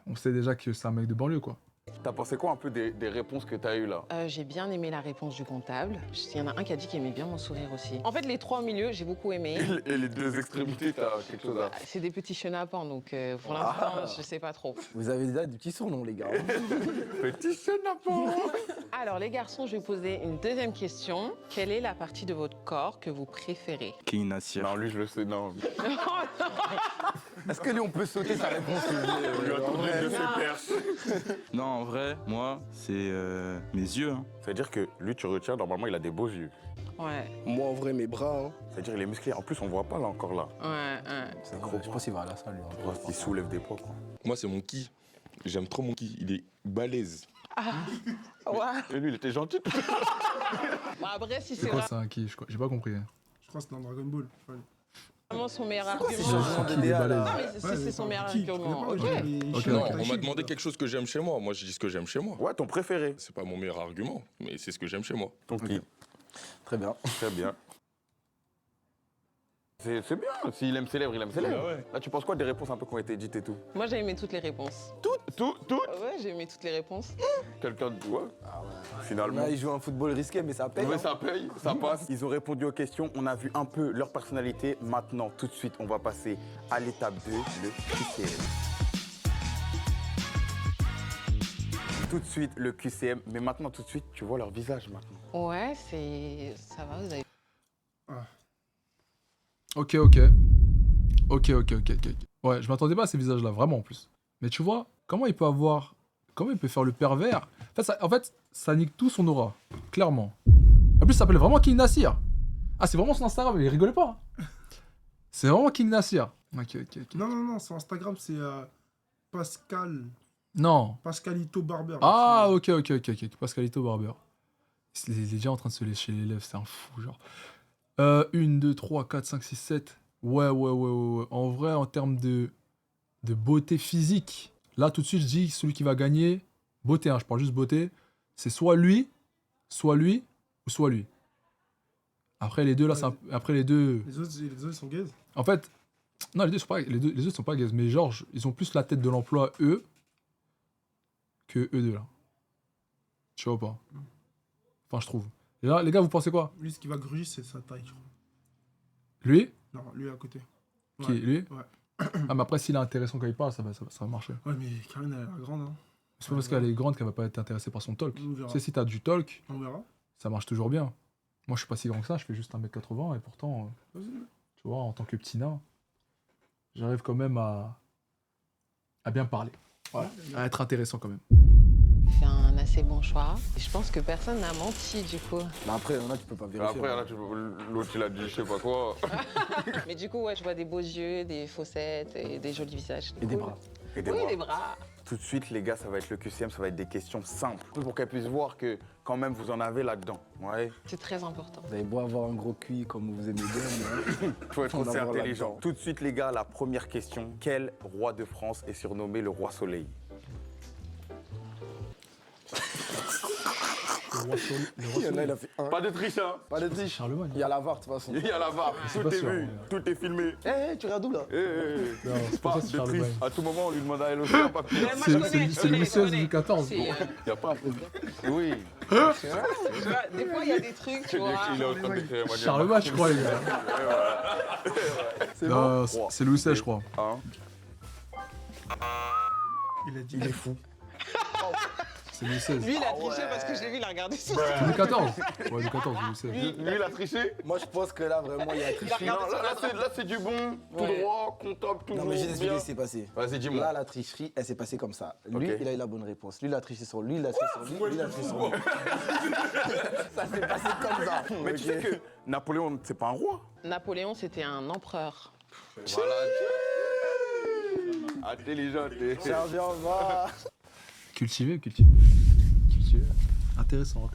[SPEAKER 3] on sait déjà que c'est un mec de banlieue, quoi.
[SPEAKER 1] T'as pensé quoi un peu des réponses que t'as eues là?
[SPEAKER 2] J'ai bien aimé la réponse du comptable. Il y en a un qui a dit qu'il aimait bien mon sourire aussi. En fait, les trois au milieu, j'ai beaucoup aimé.
[SPEAKER 1] Et les deux extrémités, t'as quelque chose à...
[SPEAKER 2] C'est des petits chenapans, donc pour l'instant, je sais pas trop.
[SPEAKER 7] Vous avez déjà des petits surnoms, les gars.
[SPEAKER 1] Petit chenapan.
[SPEAKER 2] Alors, les garçons, je vais vous poser une deuxième question. Quelle est la partie de votre corps que vous préférez?
[SPEAKER 8] Qui est Nassir.
[SPEAKER 1] Non, lui, je le sais, non.
[SPEAKER 7] Est-ce que lui, on peut sauter sa réponse
[SPEAKER 1] On lui a tourné de ses perches.
[SPEAKER 8] Non, en vrai, moi, c'est mes yeux. Hein.
[SPEAKER 1] C'est-à-dire que lui, tu retiens, normalement, il a des beaux yeux.
[SPEAKER 2] Ouais,
[SPEAKER 5] Moi, en vrai, mes bras. Hein.
[SPEAKER 1] C'est-à-dire qu'il est musclé. En plus, on voit pas là encore là.
[SPEAKER 2] ouais.
[SPEAKER 7] Je pense qu'il va à la salle, lui.
[SPEAKER 1] On voit qu'il soulève des poids, quoi.
[SPEAKER 8] Moi, c'est mon ki. J'aime trop mon ki. Il est balèze.
[SPEAKER 2] Ouais.
[SPEAKER 1] Et lui, il était gentil.
[SPEAKER 2] Bon, après, si
[SPEAKER 3] C'est
[SPEAKER 2] c'est
[SPEAKER 3] quoi ça, un qui? J'ai pas compris.
[SPEAKER 6] Je crois que c'est dans Dragon Ball. Ouais.
[SPEAKER 2] vraiment son meilleur
[SPEAKER 7] ces
[SPEAKER 2] argument.
[SPEAKER 7] chansons
[SPEAKER 3] Qui est balèze.
[SPEAKER 2] Non, mais
[SPEAKER 6] Ouais,
[SPEAKER 2] c'est son meilleur
[SPEAKER 6] qui, tu
[SPEAKER 2] argument.
[SPEAKER 6] connais
[SPEAKER 2] Ok.
[SPEAKER 6] pas, les
[SPEAKER 3] Ok.
[SPEAKER 6] chiens,
[SPEAKER 8] Non,
[SPEAKER 6] les
[SPEAKER 8] on m'a
[SPEAKER 6] chiens,
[SPEAKER 8] demandé
[SPEAKER 6] quoi.
[SPEAKER 8] quelque chose que j'aime chez moi. Moi, je dis ce que j'aime chez moi.
[SPEAKER 1] Ouais, ton préféré.
[SPEAKER 8] C'est pas mon meilleur argument, mais c'est ce que j'aime chez moi.
[SPEAKER 1] Ton qui?
[SPEAKER 7] Très bien.
[SPEAKER 1] Très bien. C'est bien. S'il aime ses lèvres, il aime ses lèvres.
[SPEAKER 8] Ah ouais.
[SPEAKER 1] Là, tu penses quoi des réponses un peu qui ont été dites et tout?
[SPEAKER 2] Moi, j'ai aimé toutes les réponses.
[SPEAKER 1] Tout.
[SPEAKER 2] Ouais, j'ai aimé toutes les réponses.
[SPEAKER 1] Quelqu'un de... Ouais. Finalement.
[SPEAKER 7] Là, il joue un football risqué, mais ça paye.
[SPEAKER 1] Mais
[SPEAKER 7] hein.
[SPEAKER 1] ça paye, ça passe. Ils ont répondu aux questions, on a vu un peu leur personnalité. Maintenant, tout de suite, on va passer à l'étape 2, le QCM. Tout de suite, le QCM. Mais maintenant, tout de suite, tu vois leur visage maintenant.
[SPEAKER 2] Ouais, c'est. Ça va, vous avez.
[SPEAKER 3] Ok. Ouais, je m'attendais pas à ces visages-là, vraiment en plus. Mais tu vois, comment il peut faire le pervers? En fait, ça nique tout son aura, clairement. En plus, ça s'appelle vraiment King Nassir. Ah, c'est vraiment son Instagram, il rigolait pas. Hein. C'est vraiment King Nassir. Ok.
[SPEAKER 6] Non, sur Instagram, c'est Pascal.
[SPEAKER 3] Non.
[SPEAKER 6] Pascalito Barber.
[SPEAKER 3] Ah, ok. Pascalito Barber. Il est déjà en train de se lécher les lèvres, c'est un fou, genre. 1, 2, 3, 4, 5, 6, 7. Ouais. En vrai, en termes de beauté physique, là, tout de suite, je dis celui qui va gagner, beauté, hein, je parle juste beauté, c'est soit lui, ou soit lui. Après, les deux, là, après les deux...
[SPEAKER 6] Les autres, ils sont gays.
[SPEAKER 3] En fait, non, les deux sont pas gays, mais genre, ils ont plus la tête de l'emploi, eux, que eux deux, là. Tu vois ou pas? Enfin, je trouve. Et là, les gars, vous pensez quoi?
[SPEAKER 6] Lui, ce qui va gruger, c'est sa taille, je crois.
[SPEAKER 3] Lui?
[SPEAKER 6] Non, lui à côté.
[SPEAKER 3] Qui? Lui?
[SPEAKER 6] Ouais.
[SPEAKER 3] Ah, mais après, s'il est intéressant quand il parle, ça va marcher.
[SPEAKER 6] Ouais, mais Karine, elle a l'air grande, hein.
[SPEAKER 3] C'est pas parce qu'elle est grande qu'elle va pas être intéressée par son talk.
[SPEAKER 6] On verra.
[SPEAKER 3] Tu sais, si t'as du talk,
[SPEAKER 6] On verra.
[SPEAKER 3] ça marche toujours bien. Moi, je suis pas si grand que ça, je fais juste 1m80 et pourtant, tu vois, en tant que petit nain, j'arrive quand même à bien parler. Ouais. À être intéressant quand même.
[SPEAKER 2] C'est un assez bon choix. Et je pense que personne n'a menti du coup.
[SPEAKER 7] Mais après, il y en a, tu peux pas vérifier.
[SPEAKER 1] Après, là, l'autre, il a dit je sais pas quoi.
[SPEAKER 2] Mais du coup, ouais, je vois des beaux yeux, des fossettes et des jolis visages.
[SPEAKER 7] Et des bras.
[SPEAKER 1] Et des
[SPEAKER 2] Oui,
[SPEAKER 1] bras.
[SPEAKER 2] des bras.
[SPEAKER 1] Tout de suite, les gars, ça va être le QCM, ça va être des questions simples. Pour qu'elles puissent voir que quand même vous en avez là-dedans. Ouais.
[SPEAKER 2] C'est très important.
[SPEAKER 7] Vous avez beau avoir un gros cul comme vous aimez bien, mais...
[SPEAKER 1] Faut être
[SPEAKER 7] On
[SPEAKER 1] aussi
[SPEAKER 7] en voit
[SPEAKER 1] intelligent.
[SPEAKER 7] là-dedans.
[SPEAKER 1] Tout de suite, les gars, la première question. Quel roi de France est surnommé le roi soleil?
[SPEAKER 7] Il y en a, il a fait un.
[SPEAKER 1] Pas de triche, hein.
[SPEAKER 7] Pas de triche.
[SPEAKER 3] Charlemagne.
[SPEAKER 7] Il y a la VAR, de toute façon.
[SPEAKER 1] Il y a la VAR, tout
[SPEAKER 3] pas
[SPEAKER 1] est
[SPEAKER 3] sûr,
[SPEAKER 1] vu,
[SPEAKER 3] ouais.
[SPEAKER 1] tout est filmé.
[SPEAKER 7] Eh, tu regardes où, là?
[SPEAKER 3] Non, c'est
[SPEAKER 1] Pas
[SPEAKER 3] pas
[SPEAKER 1] de
[SPEAKER 3] si Charles
[SPEAKER 1] triche.
[SPEAKER 3] Magne.
[SPEAKER 1] À tout moment, on lui demande à elle aussi un papier.
[SPEAKER 2] Mais moi, je connais, je
[SPEAKER 3] C'est
[SPEAKER 2] connais,
[SPEAKER 3] Louis
[SPEAKER 2] je
[SPEAKER 3] XVI,
[SPEAKER 2] connais.
[SPEAKER 3] Louis XIV.
[SPEAKER 2] C'est,
[SPEAKER 1] Y a pas un président? Oui.
[SPEAKER 2] tu vois, des fois, il y a des trucs, tu vois.
[SPEAKER 1] Il est en train d'écrire Emmanuel
[SPEAKER 3] Charlemagne, je crois, les gars. Non, c'est Louis XVI, je crois.
[SPEAKER 1] Hein?
[SPEAKER 6] Il a dit.
[SPEAKER 7] Il est fou.
[SPEAKER 3] C'est Louis XVI.
[SPEAKER 2] Lui, il a triché parce que je l'ai vu, il a regardé sur
[SPEAKER 3] C'est Louis XIV. Ouais, Louis XIV, Louis XVI.
[SPEAKER 1] Lui, il a triché?
[SPEAKER 7] Moi, je pense que là, vraiment, il y a tricherie.
[SPEAKER 1] Non, là, c'est du bon, tout
[SPEAKER 2] Ouais.
[SPEAKER 1] droit, comptable, toujours
[SPEAKER 7] Non, mais j'ai expliqué
[SPEAKER 1] bien.
[SPEAKER 7] ce qui s'est passé.
[SPEAKER 1] Vas-y, dis-moi.
[SPEAKER 7] Là, la tricherie, elle s'est passée comme ça. Lui,
[SPEAKER 1] Ok.
[SPEAKER 7] il a eu la bonne réponse. Lui, il a triché sur lui, il a triché sur lui, lui, il a triché sur lui. Ça s'est passé comme ça.
[SPEAKER 1] Mais tu sais que Napoléon, c'est pas un roi.
[SPEAKER 2] Napoléon, c'était un empereur.
[SPEAKER 1] Voilà. Intelligent.
[SPEAKER 7] Sergent, va.
[SPEAKER 3] Cultivé. Intéressant.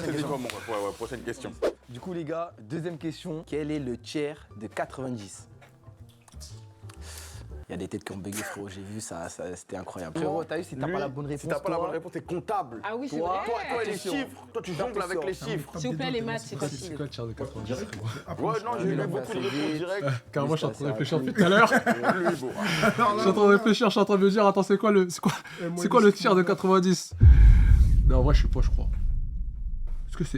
[SPEAKER 1] C'était quoi, mon ref? Ouais, prochaine question.
[SPEAKER 7] Du coup, les gars, deuxième question. Quel est le tiers de 90? Il y a des têtes qui ont bugué, frérot. J'ai vu ça, c'était incroyable. Frérot, t'as vu, si t'as
[SPEAKER 1] Lui,
[SPEAKER 7] pas la bonne réponse,
[SPEAKER 1] Si t'as pas la
[SPEAKER 7] toi,
[SPEAKER 1] bonne réponse, t'es comptable.
[SPEAKER 2] Ah oui, c'est
[SPEAKER 7] Toi,
[SPEAKER 2] vrai.
[SPEAKER 1] Toi, les
[SPEAKER 7] Attention.
[SPEAKER 1] chiffres. Toi, tu jongles avec les chiffres.
[SPEAKER 2] S'il vous plaît, les maths, c'est
[SPEAKER 3] C'est
[SPEAKER 2] facile.
[SPEAKER 3] quoi le tiers de 90?
[SPEAKER 1] Ouais, non, j'ai
[SPEAKER 7] lui,
[SPEAKER 1] eu
[SPEAKER 7] il a
[SPEAKER 1] beaucoup de
[SPEAKER 7] fait assez
[SPEAKER 1] réponses
[SPEAKER 7] vite.
[SPEAKER 1] directes.
[SPEAKER 3] Car moi, je suis en train de
[SPEAKER 7] Ça,
[SPEAKER 3] réfléchir
[SPEAKER 7] ça,
[SPEAKER 3] depuis tout à l'heure.
[SPEAKER 1] Lui, bon.
[SPEAKER 3] Je suis en train de réfléchir, je suis en train de me dire, attends, c'est quoi le tiers de 90? Non, en vrai, je sais pas, je crois.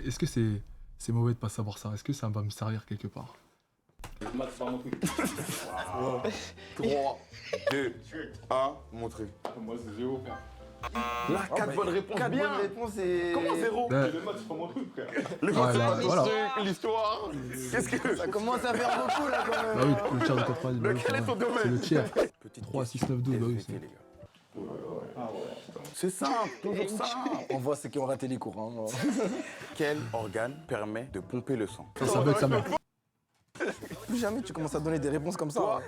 [SPEAKER 3] Est-ce que c'est mauvais de pas savoir ça? Est-ce que ça va me servir quelque part?
[SPEAKER 1] 3, 2, 1, montrez.
[SPEAKER 8] Moi, c'est zéro, frère.
[SPEAKER 1] Là, 4 bonnes réponses.
[SPEAKER 7] 4
[SPEAKER 1] bien.
[SPEAKER 7] bonnes réponses et...
[SPEAKER 1] Comment zéro?
[SPEAKER 3] Ben,
[SPEAKER 8] Les maths, c'est pas mon truc, frère.
[SPEAKER 1] Le
[SPEAKER 3] Ouais,
[SPEAKER 1] français,
[SPEAKER 3] bah, voilà.
[SPEAKER 1] l'histoire. Qu'est-ce que.
[SPEAKER 7] Ça commence à faire beaucoup, là, quand même.
[SPEAKER 3] bah oui, le tiers de 90, bah
[SPEAKER 1] Mais
[SPEAKER 3] oui,
[SPEAKER 1] quel est ton
[SPEAKER 3] c'est le
[SPEAKER 1] domaine?
[SPEAKER 3] tiers.
[SPEAKER 1] Petite
[SPEAKER 3] 3,
[SPEAKER 1] question.
[SPEAKER 3] 6, 9, 12, bah oui.
[SPEAKER 1] SVT, les gars. C'est simple, toujours simple.
[SPEAKER 7] On voit ceux qui ont raté les cours. Hein.
[SPEAKER 1] Quel organe permet de pomper le sang?
[SPEAKER 3] Ça bug sa mère.
[SPEAKER 7] Plus jamais tu commences à donner des réponses comme ça. Non,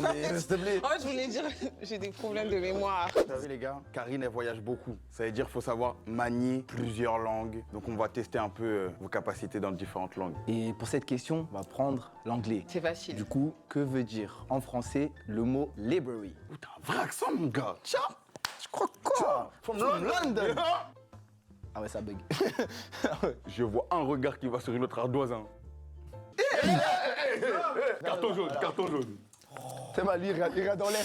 [SPEAKER 7] mais s'il te plaît.
[SPEAKER 2] En fait, je voulais dire, j'ai des problèmes de mémoire.
[SPEAKER 1] Vous savez les gars, Karine elle voyage beaucoup. Ça veut dire qu'il faut savoir manier plusieurs langues. Donc on va tester un peu vos capacités dans différentes langues.
[SPEAKER 7] Et pour cette question, on va prendre l'anglais.
[SPEAKER 2] C'est facile.
[SPEAKER 7] Du coup, que veut dire en français le mot library?
[SPEAKER 1] T'as un vrai accent mon gars. Tiens,
[SPEAKER 7] Je crois quoi?
[SPEAKER 1] from London.
[SPEAKER 7] Ah ouais, ça bug.
[SPEAKER 1] Je vois un regard qui va sur une autre ardoise. Carton jaune, carton jaune.
[SPEAKER 7] C'est mal, lui, il regarde dans l'air.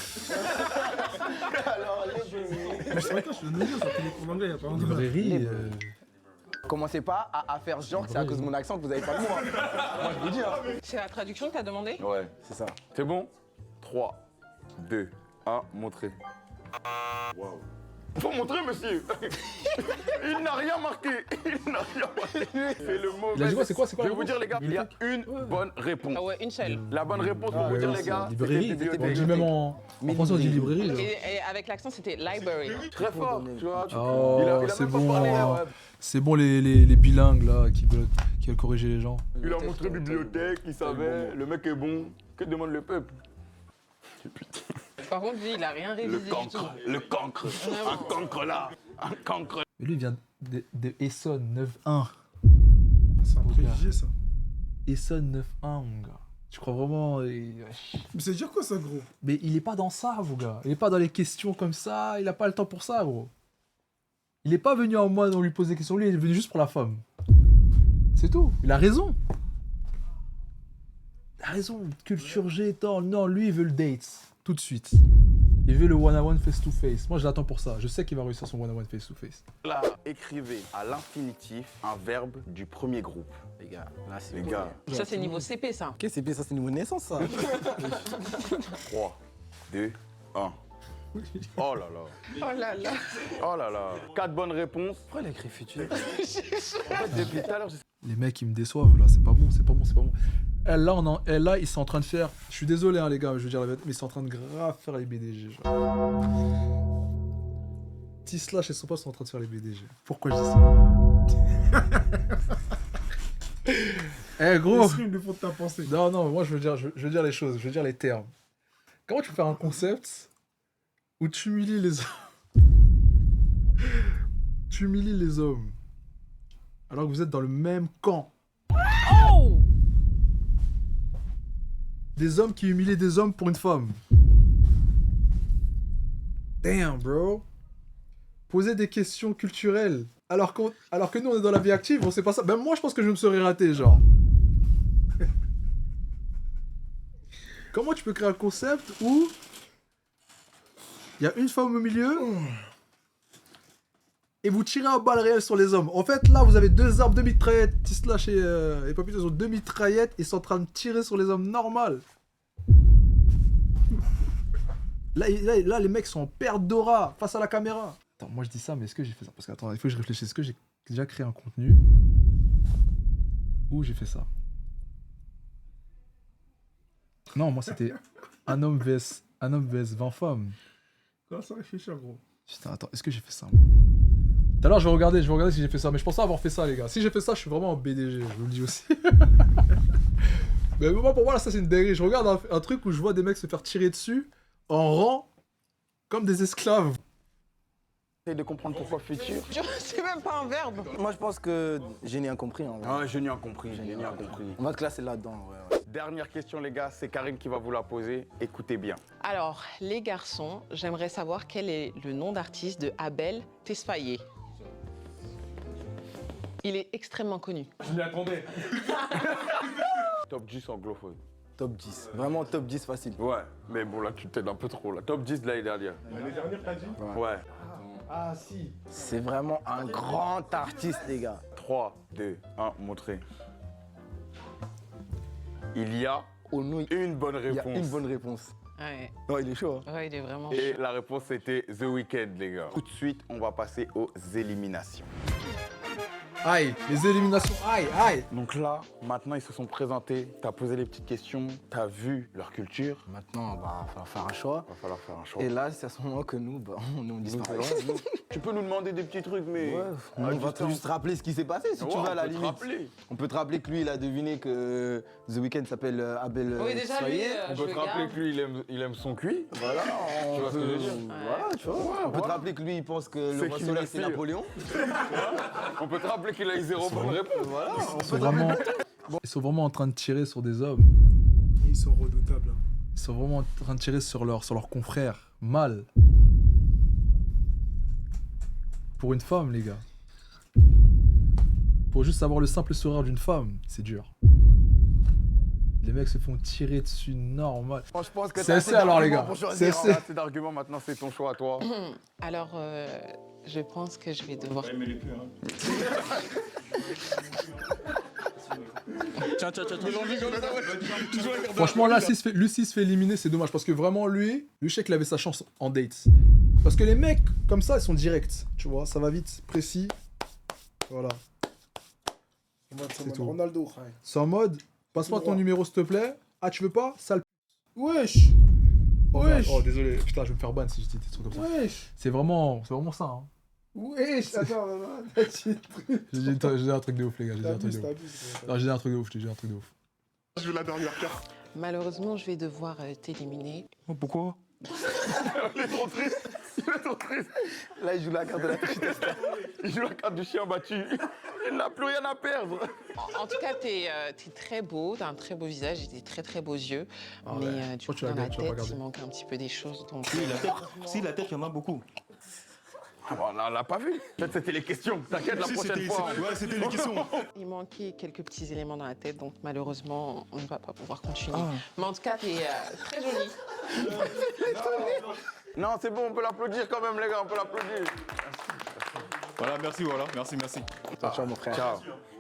[SPEAKER 7] Alors,
[SPEAKER 6] Mais c'est vrai que je viens de le dire, ça fait les cours d'anglais, il y a pas longtemps.
[SPEAKER 3] Librairie.
[SPEAKER 7] Commencez pas à faire genre que c'est à cause de mon accent que vous avez pas le mot. Hein. Moi, je vous dis. Hein.
[SPEAKER 2] C'est la traduction que t'as demandé?
[SPEAKER 1] Ouais.
[SPEAKER 7] C'est ça.
[SPEAKER 1] C'est bon? 3, 2, 1, montrez. Waouh. Faut montrer, monsieur. Il n'a rien marqué. Il n'a rien marqué. C'est le mot.
[SPEAKER 3] Il a dit quoi? C'est quoi?
[SPEAKER 1] Je vais vous dire, les gars, il y a une bonne réponse.
[SPEAKER 2] Ah ouais, une seule.
[SPEAKER 1] La bonne réponse pour vous dire, les gars, c'était
[SPEAKER 3] Librairie.
[SPEAKER 1] bibliothèque.
[SPEAKER 3] On dit même en français, on dit librairie. là.
[SPEAKER 2] Et avec l'accent, c'était library.
[SPEAKER 1] Très fort, tu vois.
[SPEAKER 3] Oh,
[SPEAKER 1] il a
[SPEAKER 3] c'est
[SPEAKER 1] même pas
[SPEAKER 3] bon.
[SPEAKER 1] parlé,
[SPEAKER 3] hein.
[SPEAKER 1] ouais.
[SPEAKER 3] C'est bon les bilingues là qui veulent corriger les gens.
[SPEAKER 1] Il a montré bibliothèque, il savait, le mec est bon. Que demande le peuple?
[SPEAKER 2] Par contre, lui, il a rien
[SPEAKER 1] Le
[SPEAKER 2] révisé du tout.
[SPEAKER 1] cancre, le cancre. Un cancre là, un cancre.
[SPEAKER 3] Mais lui il vient de Essonne 9-1.
[SPEAKER 6] C'est un préjugé, ça.
[SPEAKER 3] Essonne 9-1 mon gars. Tu crois vraiment
[SPEAKER 6] Mais c'est dire quoi, ça, gros?
[SPEAKER 3] Mais il est pas dans ça, vous gars. Il est pas dans les questions comme ça. Il a pas le temps pour ça, gros. Il est pas venu en mode on lui pose des questions. Lui, il est venu juste pour la femme. C'est tout. Il a raison. Il a raison. Culture G, tant. Non, lui, il veut le date. Tout de suite. Il veut le one-on-one face-to-face. Moi, je l'attends pour ça. Je sais qu'il va réussir son one-on-one face-to-face.
[SPEAKER 1] Là, écrivez à l'infinitif un verbe du premier groupe.
[SPEAKER 7] Les gars, là, c'est
[SPEAKER 1] Les
[SPEAKER 7] bon.
[SPEAKER 1] gars,
[SPEAKER 2] Ça, c'est niveau CP, ça.
[SPEAKER 7] Ok, c'est bien, ça, c'est niveau naissance, ça.
[SPEAKER 1] 3, 2, 1. Oh là là.
[SPEAKER 2] Oh là là.
[SPEAKER 1] Oh là là. 4 bonnes réponses.
[SPEAKER 7] Pourquoi il a écrit futur?
[SPEAKER 1] En fait, depuis tout à l'heure,
[SPEAKER 3] Les mecs, ils me déçoivent là. C'est pas bon, c'est pas bon, c'est pas bon. Là, ils sont en train de faire. Je suis désolé, hein, les gars, je veux dire la vérité, mais ils sont en train de grave faire les BDG. Genre. T-Slash et son pote sont en train de faire les BDG. Pourquoi je dis ça? Eh gros!
[SPEAKER 6] Exprime le fond de ta pensée.
[SPEAKER 3] Non, moi je veux dire les choses, je veux dire les termes. Comment tu peux faire un concept où tu humilies les hommes? Tu humilies les hommes alors que vous êtes dans le même camp.
[SPEAKER 2] Oh!
[SPEAKER 3] Des hommes qui humilient des hommes pour une femme. Damn, bro. Poser des questions culturelles alors que nous on est dans la vie active, on sait pas ça. Même moi je pense que je me serais raté, genre. Comment tu peux créer un concept où il y a une femme au milieu et vous tirez à balles réelles sur les hommes? En fait, là, vous avez deux armes, deux mitraillettes. T-Slash et Papito, ils ont deux mitraillettes. Ils sont en train de tirer sur les hommes normal. Là, les mecs sont en perte d'aura face à la caméra. Attends, moi je dis ça, mais est-ce que j'ai fait ça? Parce que, attends, il faut que je réfléchisse. Est-ce que j'ai déjà créé un contenu où j'ai fait ça? Non, moi c'était un homme vs 20 femmes.
[SPEAKER 6] Comment ça réfléchir, gros?
[SPEAKER 3] Putain, attends, est-ce que j'ai fait ça, moi? Tout à l'heure, je vais regarder si j'ai fait ça. Mais je pense pas avoir fait ça, les gars. Si j'ai fait ça, je suis vraiment en BDG, je vous le dis aussi. Mais moi, pour moi, là, ça, c'est une dinguerie. Je regarde un truc où je vois des mecs se faire tirer dessus en rang comme des esclaves.
[SPEAKER 1] Essaye de comprendre pourquoi futur.
[SPEAKER 2] C'est même pas un verbe.
[SPEAKER 7] Moi, je pense que j'ai rien compris. En vrai.
[SPEAKER 1] Ah, je n'ai rien compris, je n'ai rien compris.
[SPEAKER 7] On va te classer là-dedans. Ouais.
[SPEAKER 1] Dernière question, les gars, c'est Karine qui va vous la poser. Écoutez bien.
[SPEAKER 2] Alors, les garçons, j'aimerais savoir quel est le nom d'artiste de Abel Tesfaye. Il est extrêmement connu.
[SPEAKER 8] Je m'y attendais.
[SPEAKER 1] Top 10 anglophone.
[SPEAKER 7] Top 10. Vraiment top 10 facile.
[SPEAKER 1] Ouais, mais bon, là, tu t'aides un peu trop. Là. Top 10 de l'année dernière.
[SPEAKER 6] L'année dernière, t'as dit?
[SPEAKER 1] Ouais.
[SPEAKER 6] Ah, si.
[SPEAKER 7] C'est vraiment un grand artiste, les gars.
[SPEAKER 1] 3, 2, 1, montrez. Il y a
[SPEAKER 7] Au nom,
[SPEAKER 1] une bonne
[SPEAKER 7] il y a
[SPEAKER 1] réponse.
[SPEAKER 7] une bonne réponse.
[SPEAKER 2] Ouais,
[SPEAKER 7] Non, il est chaud. Hein.
[SPEAKER 2] ouais, il est vraiment
[SPEAKER 1] Et
[SPEAKER 2] chaud.
[SPEAKER 1] la réponse, c'était The Weeknd, les gars. Tout de suite, on va passer aux éliminations.
[SPEAKER 3] Aïe, les éliminations, aïe.
[SPEAKER 1] Donc là, maintenant, ils se sont présentés. T'as posé les petites questions, t'as vu leur culture.
[SPEAKER 7] Maintenant, bah, il va falloir faire un choix.
[SPEAKER 1] Va falloir faire un choix.
[SPEAKER 7] Et là, c'est à ce moment que nous, bah, on disparaît.
[SPEAKER 1] Tu peux nous demander des petits trucs, mais...
[SPEAKER 7] Ouais, on va te juste rappeler ce qui s'est passé si tu veux à la limite. On peut te rappeler que lui, il a deviné que The Weeknd s'appelle Abel
[SPEAKER 2] Oui, déjà, lui,
[SPEAKER 7] Tesfaye.
[SPEAKER 1] On
[SPEAKER 2] je
[SPEAKER 1] peut te rappeler
[SPEAKER 2] regarde.
[SPEAKER 1] que lui, il aime son cuit.
[SPEAKER 7] Voilà, on
[SPEAKER 1] Tu vois ce que je veux
[SPEAKER 7] peut-
[SPEAKER 1] dire
[SPEAKER 7] Voilà, tu vois. On peut te
[SPEAKER 1] voilà.
[SPEAKER 7] rappeler que lui, il pense que le
[SPEAKER 1] C'est
[SPEAKER 7] roi
[SPEAKER 1] qui,
[SPEAKER 7] soleil,
[SPEAKER 1] merci.
[SPEAKER 7] c'est Napoléon.
[SPEAKER 1] On peut te rappeler qu'il a eu 0 bonne réponse.
[SPEAKER 7] Voilà, on
[SPEAKER 3] Ils sont
[SPEAKER 7] peut
[SPEAKER 3] vraiment, ils sont vraiment en train de tirer sur des hommes.
[SPEAKER 6] Ils sont redoutables. Hein.
[SPEAKER 3] Ils sont vraiment en train de tirer sur leurs confrères. Mal. Pour une femme, les gars. Pour juste avoir le simple sourire d'une femme, c'est dur. Les mecs se font tirer dessus normal.
[SPEAKER 1] Je pense que
[SPEAKER 3] C'est
[SPEAKER 1] t'as
[SPEAKER 3] assez alors, les gars.
[SPEAKER 1] pour choisir.
[SPEAKER 3] C'est assez.
[SPEAKER 1] T'as assez d'arguments, maintenant c'est ton choix à toi.
[SPEAKER 2] Alors, je pense que je vais devoir...
[SPEAKER 8] Mais les plus, hein. Tiens.
[SPEAKER 3] Franchement, là, s'il se fait éliminer, c'est dommage. Parce que vraiment, lui, je sais qu'il avait sa chance en date. Parce que les mecs, comme ça, ils sont directs. Tu vois, ça va vite, précis. Voilà.
[SPEAKER 6] C'est
[SPEAKER 3] tout.
[SPEAKER 6] Ronaldo, frère.
[SPEAKER 3] C'est en mode, passe-moi ton
[SPEAKER 6] Droit.
[SPEAKER 3] numéro, s'il te plaît. Ah, tu veux pas? Sale.
[SPEAKER 6] Wesh.
[SPEAKER 3] Oh, merde.
[SPEAKER 6] Wesh.
[SPEAKER 3] Oh, désolé. Putain, je vais me faire ban si je dis des trucs comme ça.
[SPEAKER 6] Wesh.
[SPEAKER 3] C'est vraiment ça. Hein.
[SPEAKER 6] Wesh. Attends, non.
[SPEAKER 3] J'ai dit un truc de ouf, les gars. J'ai dit un truc de ouf.
[SPEAKER 6] T'abuses.
[SPEAKER 3] Non, j'ai dit un truc de ouf. Je t'ai dit un truc de ouf.
[SPEAKER 4] Je veux la dernière carte.
[SPEAKER 2] Malheureusement, je vais devoir t'éliminer.
[SPEAKER 8] Pourquoi?
[SPEAKER 1] Il est trop triste.
[SPEAKER 7] Là, il joue la carte de la tristesse.
[SPEAKER 1] Il joue la carte du chien battu. Il n'a plus rien à perdre.
[SPEAKER 2] En tout cas, t'es très beau, t'as un très beau visage et des très très beaux yeux.
[SPEAKER 3] Ah
[SPEAKER 2] mais
[SPEAKER 3] ouais.
[SPEAKER 2] du
[SPEAKER 3] Toi,
[SPEAKER 2] coup,
[SPEAKER 3] tu l'as
[SPEAKER 2] dans la
[SPEAKER 3] gagné, tu vas pas
[SPEAKER 2] tête,
[SPEAKER 3] regarder.
[SPEAKER 2] il manque un petit peu des choses. Donc,
[SPEAKER 8] Si, la tête, il y en a beaucoup.
[SPEAKER 1] On l'a pas vu. Peut-être c'était les questions. T'inquiète, la prochaine fois.
[SPEAKER 4] Ouais, c'était les questions.
[SPEAKER 2] Il manquait quelques petits éléments dans la tête, donc malheureusement, on ne va pas pouvoir continuer. Mais en tout cas, t'es très jolie.
[SPEAKER 1] Non, c'est bon, on peut l'applaudir quand même, les gars, on peut l'applaudir.
[SPEAKER 8] Voilà, merci, voilà. Merci.
[SPEAKER 7] Ciao, mon frère.
[SPEAKER 1] Ciao.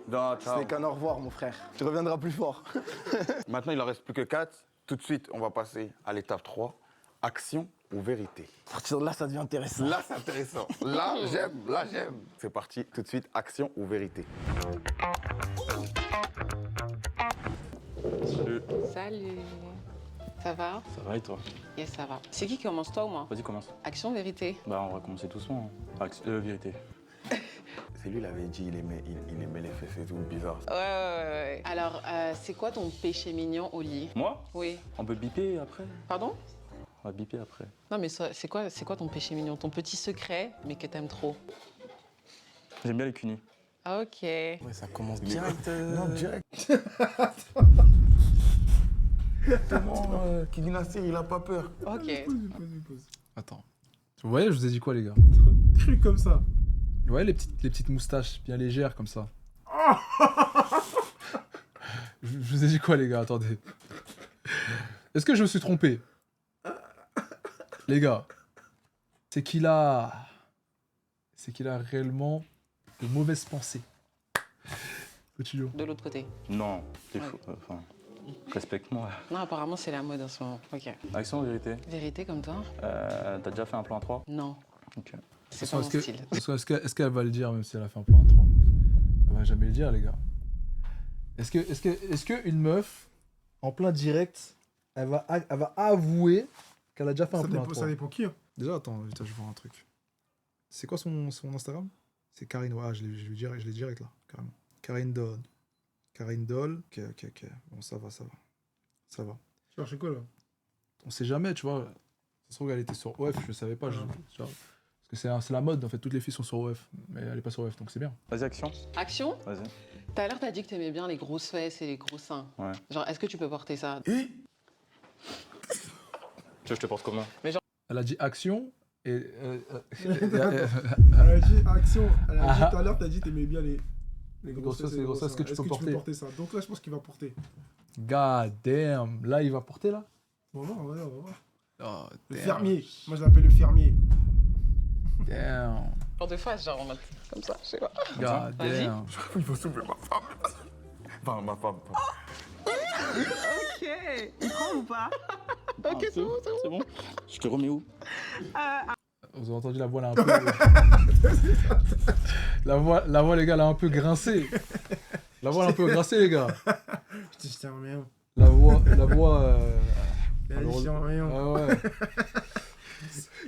[SPEAKER 1] Non,
[SPEAKER 7] Ce
[SPEAKER 1] ciao.
[SPEAKER 7] n'est qu'un au revoir, mon frère. Tu reviendras plus fort.
[SPEAKER 1] Maintenant, il en reste plus que 4. Tout de suite, on va passer à l'étape 3. Action ou vérité?
[SPEAKER 7] À partir de là, ça devient intéressant.
[SPEAKER 1] Là, c'est intéressant. Là, j'aime. C'est parti, tout de suite, action ou vérité?
[SPEAKER 2] Salut. Ça va?
[SPEAKER 9] Ça va et toi?
[SPEAKER 2] Yes, ça va. C'est qui commence, toi ou moi?
[SPEAKER 9] Vas-y, commence.
[SPEAKER 2] Action, vérité.
[SPEAKER 9] Bah, on va commencer doucement. Vérité.
[SPEAKER 1] C'est lui, il avait dit, il aimait les fesses et tout, bizarre.
[SPEAKER 2] Ouais. Alors, c'est quoi ton péché mignon au lit?
[SPEAKER 9] Moi?
[SPEAKER 2] Oui.
[SPEAKER 9] On peut biper après?
[SPEAKER 2] Pardon?
[SPEAKER 9] On va biper après.
[SPEAKER 2] Non, mais c'est quoi ton péché mignon? Ton petit secret, mais que t'aimes trop?
[SPEAKER 9] J'aime bien les cunis.
[SPEAKER 2] Ah, ok.
[SPEAKER 7] Ouais, ça commence direct.
[SPEAKER 1] Non, direct. Tellement King Nassir, il a pas peur.
[SPEAKER 2] Ok.
[SPEAKER 6] Pause.
[SPEAKER 3] Attends. Vous voyez, je vous ai dit quoi, les gars?
[SPEAKER 6] Cru comme ça.
[SPEAKER 3] Vous voyez les petites moustaches bien légères comme ça? Je vous ai dit quoi, les gars? Attendez. Est-ce que je me suis trompé? Les gars, c'est qu'il a réellement de mauvaises pensées. Petit Joe.
[SPEAKER 2] De l'autre côté.
[SPEAKER 9] Non, t'es
[SPEAKER 2] Ouais.
[SPEAKER 9] fou. Enfin, respecte-moi.
[SPEAKER 2] Non, apparemment, c'est la mode en ce moment. Ok.
[SPEAKER 9] Action ou vérité?
[SPEAKER 2] Vérité comme toi?
[SPEAKER 9] T'as déjà fait un plan à 3?
[SPEAKER 2] Non.
[SPEAKER 9] Ok.
[SPEAKER 2] C'est pas mon style.
[SPEAKER 3] Est-ce qu'elle va le dire même si elle a fait un plan à 3? Elle va jamais le dire, les gars. Est-ce que une meuf, en plein direct, elle va avouer qu'elle a déjà fait un plan à 3?
[SPEAKER 6] Ça dépend qui. Hein.
[SPEAKER 3] Déjà, attends, je vais voir un truc. C'est quoi son Instagram? C'est Karine, ouais, je l'ai direct là, carrément. Karine Doll. Karine Doll. Ok. Bon, ça va.
[SPEAKER 6] Tu cherches quoi là?
[SPEAKER 3] On sait jamais, tu vois. Ça se trouve qu'elle était sur OF, je savais pas. Tu vois. Parce que c'est la mode, en fait. Toutes les filles sont sur OF, mais elle est pas sur OF, donc c'est bien.
[SPEAKER 9] Vas-y, action.
[SPEAKER 2] Action?
[SPEAKER 9] Vas-y.
[SPEAKER 2] Tout à l'heure, t'as dit que t'aimais bien les grosses fesses et les gros seins.
[SPEAKER 9] Ouais.
[SPEAKER 2] Genre, est-ce que tu peux porter ça?
[SPEAKER 9] Tu veux que je te porte comment?
[SPEAKER 3] Elle a dit action et.
[SPEAKER 6] Elle a dit action. Elle a dit tout à l'heure, t'as dit t'aimais bien les grosses fesses et les gros seins.
[SPEAKER 3] Est-ce que tu peux porter
[SPEAKER 6] ça? Donc là, je pense qu'il va porter.
[SPEAKER 3] God damn. Là, il va porter là?
[SPEAKER 6] On va voir.
[SPEAKER 3] Oh,
[SPEAKER 6] Le
[SPEAKER 3] damn.
[SPEAKER 6] fermier. Moi, je l'appelle le fermier.
[SPEAKER 3] Damn.
[SPEAKER 2] Genre de fois, genre en mode comme ça, je sais pas.
[SPEAKER 3] God
[SPEAKER 2] Vas-y.
[SPEAKER 3] damn.
[SPEAKER 1] Il faut soulever ma femme. Enfin, ma femme.
[SPEAKER 2] Ok. Il prend ou pas? Ok, c'est bon.
[SPEAKER 9] C'est bon. Je te remets où?
[SPEAKER 3] Vous avez entendu la voix là un peu. la voix, les gars, elle a un peu grincé. La voix, elle a un peu grincé, les gars.
[SPEAKER 6] Je te tiens rien.
[SPEAKER 3] La voix.
[SPEAKER 6] Il a dit
[SPEAKER 3] malheureusement-
[SPEAKER 6] tiens rien.
[SPEAKER 3] Ah ouais.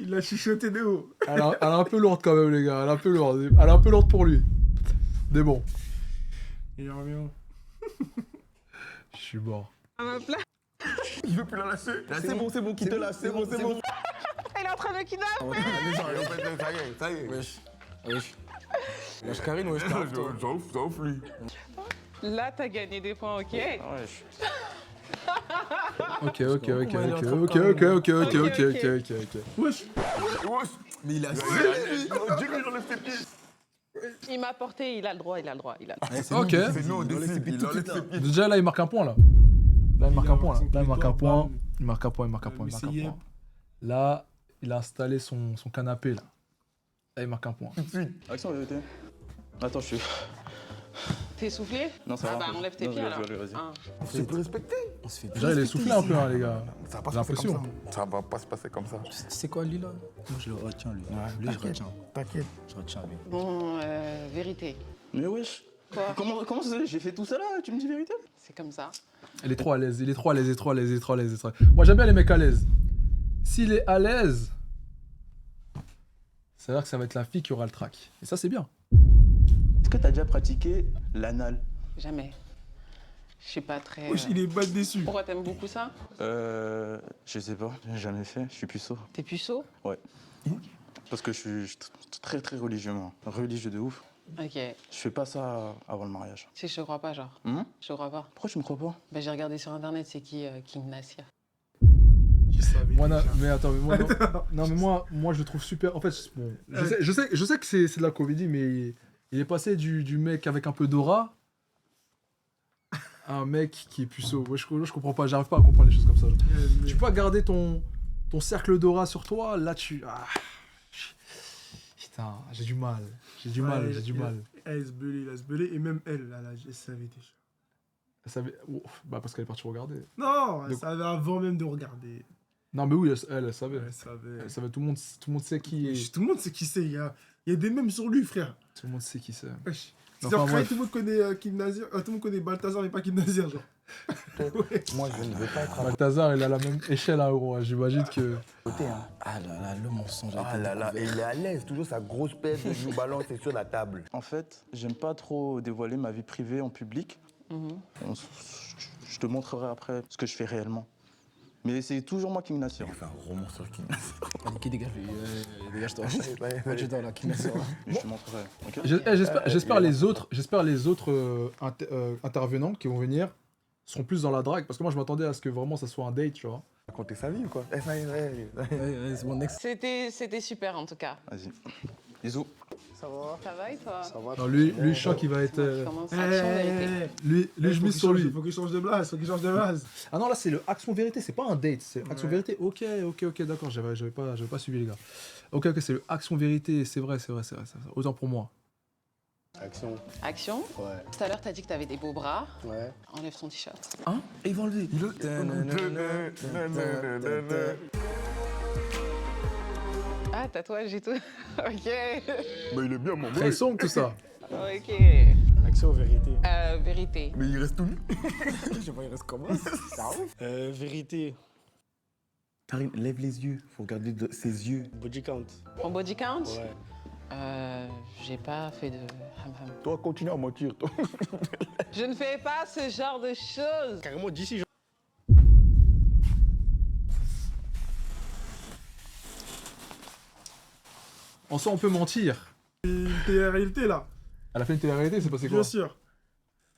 [SPEAKER 6] Il a chuchoté de haut.
[SPEAKER 3] Elle est un peu lourde quand même, les gars. Elle est un peu lourde. Elle est un peu lourde pour lui. Mais bon,
[SPEAKER 6] Il a rien.
[SPEAKER 3] je suis mort.
[SPEAKER 1] Il veut plus la lâcher. Là, c'est bon, quitte la, c'est bon.
[SPEAKER 2] Il est en train de kidnapper.
[SPEAKER 1] Ça y est.
[SPEAKER 7] Wesh, Karine, wesh,
[SPEAKER 1] Ça ouf, lui.
[SPEAKER 2] Là, t'as gagné des points, ok?
[SPEAKER 9] Ouais,
[SPEAKER 3] Ok.
[SPEAKER 6] Wesh.
[SPEAKER 7] Mais il a
[SPEAKER 1] Dis-lui, il enlève ses pieds.
[SPEAKER 2] Il m'a porté, il a le droit.
[SPEAKER 3] Ok.
[SPEAKER 1] C'est nous, on décide. Il enlève ses pieds.
[SPEAKER 3] Déjà là, il marque un point là. Là, il marque un point. Là, il marque un point. Il marque un point. Là, il a installé son canapé là. Là, il marque un point.
[SPEAKER 9] Action ou vérité? Attends, je suis.
[SPEAKER 2] T'es soufflé?
[SPEAKER 9] Non, ça
[SPEAKER 2] Ah
[SPEAKER 9] va.
[SPEAKER 2] bah, enlève tes
[SPEAKER 9] Non,
[SPEAKER 2] pieds
[SPEAKER 9] vas-y,
[SPEAKER 2] alors.
[SPEAKER 9] vas-y.
[SPEAKER 2] Ah.
[SPEAKER 1] C'est plus respecté.
[SPEAKER 7] On se fait
[SPEAKER 3] Déjà, il est soufflé un peu, hein, les gars.
[SPEAKER 1] Ça va pas
[SPEAKER 3] J'ai
[SPEAKER 1] se passer
[SPEAKER 3] l'impression.
[SPEAKER 1] comme ça. Ça va pas se passer comme ça.
[SPEAKER 7] Tu sais quoi, lui, là? Moi, je le retiens, lui. Lui, je retiens.
[SPEAKER 6] T'inquiète.
[SPEAKER 7] Je retiens, lui.
[SPEAKER 2] Bon, vérité.
[SPEAKER 9] Mais wesh.
[SPEAKER 2] Quoi?
[SPEAKER 9] Comment ça? J'ai fait tout ça là? Tu me dis vérité?
[SPEAKER 2] C'est comme ça.
[SPEAKER 3] Il est trop à l'aise. Moi, j'aime bien les mecs à l'aise. S'il est à l'aise, ça veut dire que ça va être la fille qui aura le trac. Et ça, c'est bien.
[SPEAKER 9] Est-ce que t'as déjà pratiqué l'anal?
[SPEAKER 2] Jamais. Je suis pas très...
[SPEAKER 6] Wesh, il est bas déçu.
[SPEAKER 2] Pourquoi t'aimes beaucoup ça?
[SPEAKER 9] Je sais pas, j'ai jamais fait, je suis puceau.
[SPEAKER 2] T'es puceau?
[SPEAKER 9] Ouais. Parce que je suis très très religieux, moi. Religieux de ouf.
[SPEAKER 2] Ok.
[SPEAKER 9] Je fais pas ça avant le mariage.
[SPEAKER 2] Si je te crois pas, genre.
[SPEAKER 9] Hum?
[SPEAKER 2] Je te crois pas.
[SPEAKER 9] Pourquoi tu me crois pas?
[SPEAKER 2] Bah, j'ai regardé sur internet, c'est qui King Nassir.
[SPEAKER 6] Je savais.
[SPEAKER 3] Moi,
[SPEAKER 6] déjà.
[SPEAKER 3] mais attends, mais moi, non, mais moi, je le trouve super. En fait, bon, je sais que c'est de la comédie, mais il est passé du mec avec un peu d'aura à un mec qui est puceau. Ouais, je comprends pas, j'arrive pas à comprendre les choses comme ça. Tu peux pas garder ton cercle d'aura sur toi, là tu. Ah, putain, j'ai du mal. J'ai du mal.
[SPEAKER 6] Elle se belait, et même elle, là, elle savait déjà.
[SPEAKER 3] Elle savait. Oh, bah, parce qu'elle est partie regarder.
[SPEAKER 6] Non, elle savait avant même de regarder.
[SPEAKER 3] Non, mais oui, elle savait.
[SPEAKER 6] Elle savait.
[SPEAKER 3] Elle savait, tout le monde sait qui est.
[SPEAKER 6] Tout le monde sait qui c'est, il y a des mèmes sur lui, frère.
[SPEAKER 3] Tout le monde sait qui c'est.
[SPEAKER 6] Wesh.
[SPEAKER 3] Enfin,
[SPEAKER 6] C'est-à-dire
[SPEAKER 3] bref.
[SPEAKER 6] que tout le monde connaît Kim Nazir, tout le monde connaît Balthazar, mais pas Kim Nazir, genre.
[SPEAKER 7] Moi, je ne veux pas être à
[SPEAKER 3] Balthazar, il a la même échelle, hein, gros. J'imagine que.
[SPEAKER 7] côté. Hein. Ah là là, le mensonge.
[SPEAKER 1] Ah là là, et il est à l'aise, toujours sa grosse pète de New Balance est sur la table.
[SPEAKER 9] En fait, j'aime pas trop dévoiler ma vie privée en public. Je te montrerai après ce que je fais réellement. Mais c'est toujours moi qui me nassure.
[SPEAKER 1] Il fait un roman sur Kim.
[SPEAKER 7] Qui dégage, dégage-toi. Moi, j'étais là, qui m'assure.
[SPEAKER 9] Mais je te montrerai. ok
[SPEAKER 3] J'espère les autres intervenants qui vont venir seront plus dans la drague. Parce que moi, je m'attendais à ce que vraiment ça soit un date, tu vois.
[SPEAKER 1] Raconter sa vie ou quoi?
[SPEAKER 7] C'est mon ex.
[SPEAKER 2] C'était super en tout cas.
[SPEAKER 9] Vas-y. Bisous.
[SPEAKER 2] Ça va et toi? Ça va.
[SPEAKER 3] Non, lui, je sens qu'il va être. Lui, je mise sur lui.
[SPEAKER 6] Faut qu'il change de blase,
[SPEAKER 3] Ah non, là, c'est le action vérité, c'est pas un date, c'est action vérité. Ok, d'accord, j'avais pas suivi, les gars. Ok, c'est le action vérité, c'est vrai. Autant pour moi.
[SPEAKER 2] Action?
[SPEAKER 7] Ouais.
[SPEAKER 2] Tout à l'heure, t'as dit que t'avais des beaux bras.
[SPEAKER 7] Ouais.
[SPEAKER 2] Enlève ton t-shirt.
[SPEAKER 3] Hein? Et il va enlever.
[SPEAKER 2] Ah, tatouage et tout. Ok.
[SPEAKER 1] Mais il est bien, mon
[SPEAKER 3] Très sombre tout ça.
[SPEAKER 2] Ok.
[SPEAKER 5] Action ou vérité?
[SPEAKER 2] Vérité.
[SPEAKER 1] Mais il reste tout nu.
[SPEAKER 7] Je sais pas, il reste comment? Ça ouf.
[SPEAKER 5] Vérité.
[SPEAKER 1] Karine, lève les yeux, faut regarder ses yeux.
[SPEAKER 5] Body count.
[SPEAKER 2] Mon body count?
[SPEAKER 5] Ouais.
[SPEAKER 2] J'ai pas fait de ham-ham.
[SPEAKER 1] Toi, continue à mentir, toi.
[SPEAKER 2] Je ne fais pas ce genre de choses.
[SPEAKER 5] Carrément, d'ici, genre.
[SPEAKER 3] En soi, on peut mentir.
[SPEAKER 6] Une télé-réalité, là.
[SPEAKER 3] Elle a fait une télé-réalité, c'est passé quoi?
[SPEAKER 6] Bien sûr.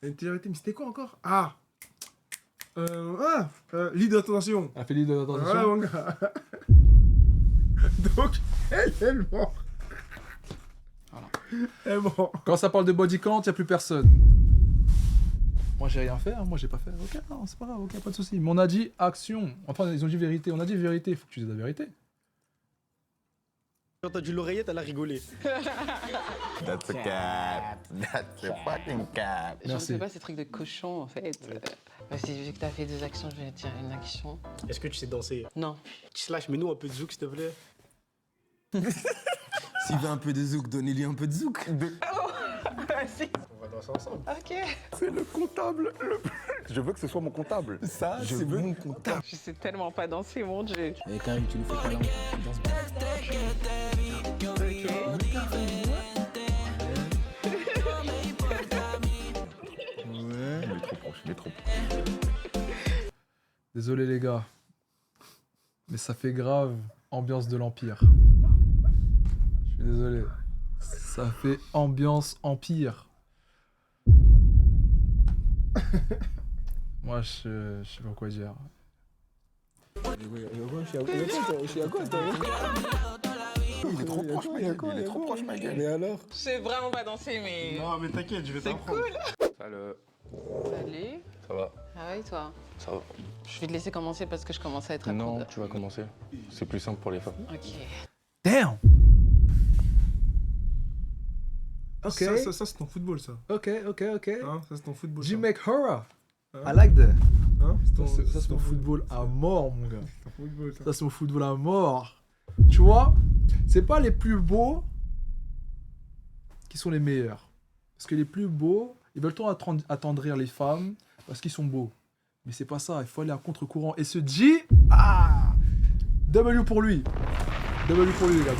[SPEAKER 6] Une télé-réalité, mais c'était quoi encore? Lead d'attention.
[SPEAKER 3] Elle a fait l'idée de
[SPEAKER 6] Ouais,
[SPEAKER 3] l'attention.
[SPEAKER 6] mon gars. Donc, elle ment.
[SPEAKER 3] Voilà.
[SPEAKER 6] Elle ment.
[SPEAKER 3] Quand ça parle de body count, y a plus personne. Moi, j'ai rien fait, hein. Moi, j'ai pas fait. Ok, non, c'est pas grave, ok, pas de soucis. Mais on a dit action. Enfin, ils ont dit vérité. On a dit vérité, faut que tu dises la vérité.
[SPEAKER 5] Quand t'as entendu l'oreillette, elle a rigolé.
[SPEAKER 1] That's a cap. That's a fucking cap.
[SPEAKER 2] Je ne
[SPEAKER 3] Merci.
[SPEAKER 2] fais pas ces trucs de cochon en fait. Vas-y, vu que t'as fait 2 actions, je vais te dire une action.
[SPEAKER 5] Est-ce que tu sais danser?
[SPEAKER 2] Non.
[SPEAKER 5] Slash, mets-nous un peu de zouk, s'il te plaît.
[SPEAKER 7] S'il veut un peu de zouk, donnez-lui un peu de zouk.
[SPEAKER 2] Vas-y.
[SPEAKER 5] On va danser ensemble.
[SPEAKER 2] Ok.
[SPEAKER 1] C'est le comptable. Je veux que ce soit mon comptable.
[SPEAKER 7] Ça, c'est mon comptable.
[SPEAKER 2] Je sais tellement pas danser, mon dieu.
[SPEAKER 7] Et quand même, tu nous fais pas là, on danse bien.
[SPEAKER 1] Il est trop proche.
[SPEAKER 3] Désolé, les gars. Mais ça fait grave ambiance de l'Empire. Je suis désolé. Ça fait ambiance Empire. Moi, je sais pas quoi dire.
[SPEAKER 1] Il est trop proche, ma gueule. Il est trop proche, ma gueule.
[SPEAKER 7] Mais alors?
[SPEAKER 2] Je sais vraiment pas danser, mais.
[SPEAKER 6] Non, mais t'inquiète, je vais
[SPEAKER 2] C'est
[SPEAKER 6] t'apprendre.
[SPEAKER 2] cool.
[SPEAKER 8] Salut.
[SPEAKER 2] Salut.
[SPEAKER 8] Ça va?
[SPEAKER 2] Ah ouais, toi?
[SPEAKER 8] Ça va.
[SPEAKER 2] Je vais te laisser commencer parce que je commence à être à
[SPEAKER 8] Non,
[SPEAKER 2] court de-
[SPEAKER 8] tu vas commencer. C'est plus simple pour les femmes.
[SPEAKER 2] Ok.
[SPEAKER 3] Damn! Ok,
[SPEAKER 6] Ça, c'est ton football, ça.
[SPEAKER 3] ok.
[SPEAKER 6] Hein, ça, c'est ton football.
[SPEAKER 3] Jim
[SPEAKER 6] ça.
[SPEAKER 3] McHora.
[SPEAKER 6] Hein?
[SPEAKER 3] I like that.
[SPEAKER 6] Hein,
[SPEAKER 3] Ça, c'est mon football à mort, mon gars.
[SPEAKER 6] Ton football, ça.
[SPEAKER 3] Ça, c'est mon football à mort. Tu vois, c'est pas les plus beaux qui sont les meilleurs. Parce que les plus beaux, ils veulent tout attendrir les femmes parce qu'ils sont beaux. Mais c'est pas ça, il faut aller à contre-courant. Et ce G, W pour lui. W pour lui, les gars.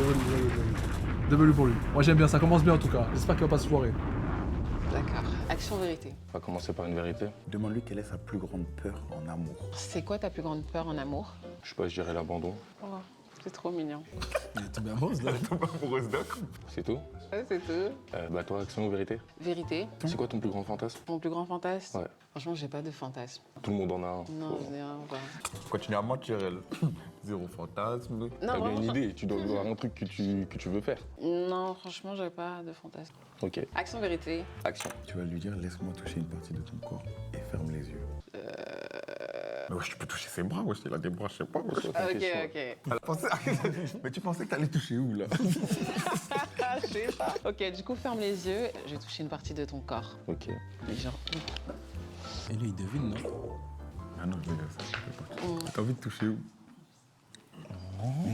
[SPEAKER 3] W pour lui. Moi, j'aime bien, ça commence bien en tout cas. J'espère qu'il va pas se foirer.
[SPEAKER 2] D'accord. Action vérité.
[SPEAKER 8] On va commencer par une vérité.
[SPEAKER 1] Demande-lui quelle est sa plus grande peur en amour.
[SPEAKER 2] C'est quoi ta plus grande peur en amour?
[SPEAKER 8] Je sais pas, je dirais l'abandon.
[SPEAKER 2] Oh. C'est trop mignon.
[SPEAKER 9] Il est tombé amoureuse là.
[SPEAKER 1] Amoureuse d'Oc.
[SPEAKER 8] C'est tout.
[SPEAKER 2] Ouais, c'est tout.
[SPEAKER 8] Bah toi, action ou vérité?
[SPEAKER 2] Vérité.
[SPEAKER 8] C'est quoi ton plus grand fantasme?
[SPEAKER 2] Mon plus grand fantasme?
[SPEAKER 8] Ouais.
[SPEAKER 2] Franchement, j'ai pas de fantasme.
[SPEAKER 8] Tout le monde en a un.
[SPEAKER 2] Non, je n'ai rien. Enfin...
[SPEAKER 1] Continue à mentir, elle. Zéro fantasme.
[SPEAKER 2] Non,
[SPEAKER 8] T'as bien
[SPEAKER 2] vraiment,
[SPEAKER 8] une idée, tu dois avoir un truc que tu veux faire.
[SPEAKER 2] Non, franchement, j'ai pas de fantasme.
[SPEAKER 8] Ok,
[SPEAKER 2] Action, vérité.
[SPEAKER 8] action.
[SPEAKER 1] Tu vas lui dire, laisse-moi toucher une partie de ton corps et ferme les yeux. Mais wesh, tu peux toucher ses bras, wesh, il a des bras, je sais pas. Wesh.
[SPEAKER 2] Ok.
[SPEAKER 1] Mais tu pensais que t'allais toucher où, là?
[SPEAKER 2] Je sais pas. Ok, du coup, ferme les yeux. Je vais toucher une partie de ton corps.
[SPEAKER 8] Ok.
[SPEAKER 2] Mais genre...
[SPEAKER 9] Et lui, il devine, non?
[SPEAKER 1] Ah non, je vais dire ça, je peux pas. T'as envie de toucher où?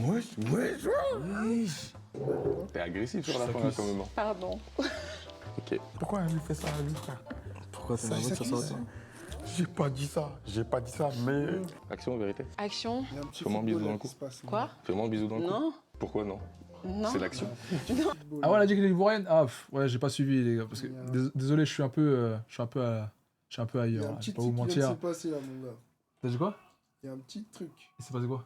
[SPEAKER 1] Wesh.
[SPEAKER 8] T'es agressif sur la fin, là, quand même.
[SPEAKER 2] Pardon.
[SPEAKER 8] Ok.
[SPEAKER 1] Pourquoi elle lui fait ça à lui, frère?
[SPEAKER 9] Pourquoi c'est nerveux de faire ça à toi?
[SPEAKER 1] J'ai pas dit ça, mais...
[SPEAKER 8] Action ou vérité?
[SPEAKER 2] Action.
[SPEAKER 6] Il y a un petit
[SPEAKER 8] Fais-moi un bisou
[SPEAKER 6] football,
[SPEAKER 8] dans
[SPEAKER 6] là,
[SPEAKER 8] le cou.
[SPEAKER 6] qui se passe.
[SPEAKER 2] Quoi?
[SPEAKER 8] Fais-moi un bisou dans le cou.
[SPEAKER 2] Non.
[SPEAKER 8] Pourquoi non?
[SPEAKER 2] Non.
[SPEAKER 8] C'est l'action.
[SPEAKER 3] Ah ouais, elle a dit qu'elle est ivoirienne. Ah ouais, j'ai pas suivi les gars parce que désolé, je suis un peu ailleurs.
[SPEAKER 6] Il y a
[SPEAKER 3] Là,
[SPEAKER 6] un
[SPEAKER 3] je vais
[SPEAKER 6] petit
[SPEAKER 3] pas vous
[SPEAKER 6] truc qui vient de
[SPEAKER 3] mentir.
[SPEAKER 6] se passer là, mon gars.
[SPEAKER 3] T'as dit quoi?
[SPEAKER 6] Il y a un petit truc.
[SPEAKER 3] Il s'est passé quoi?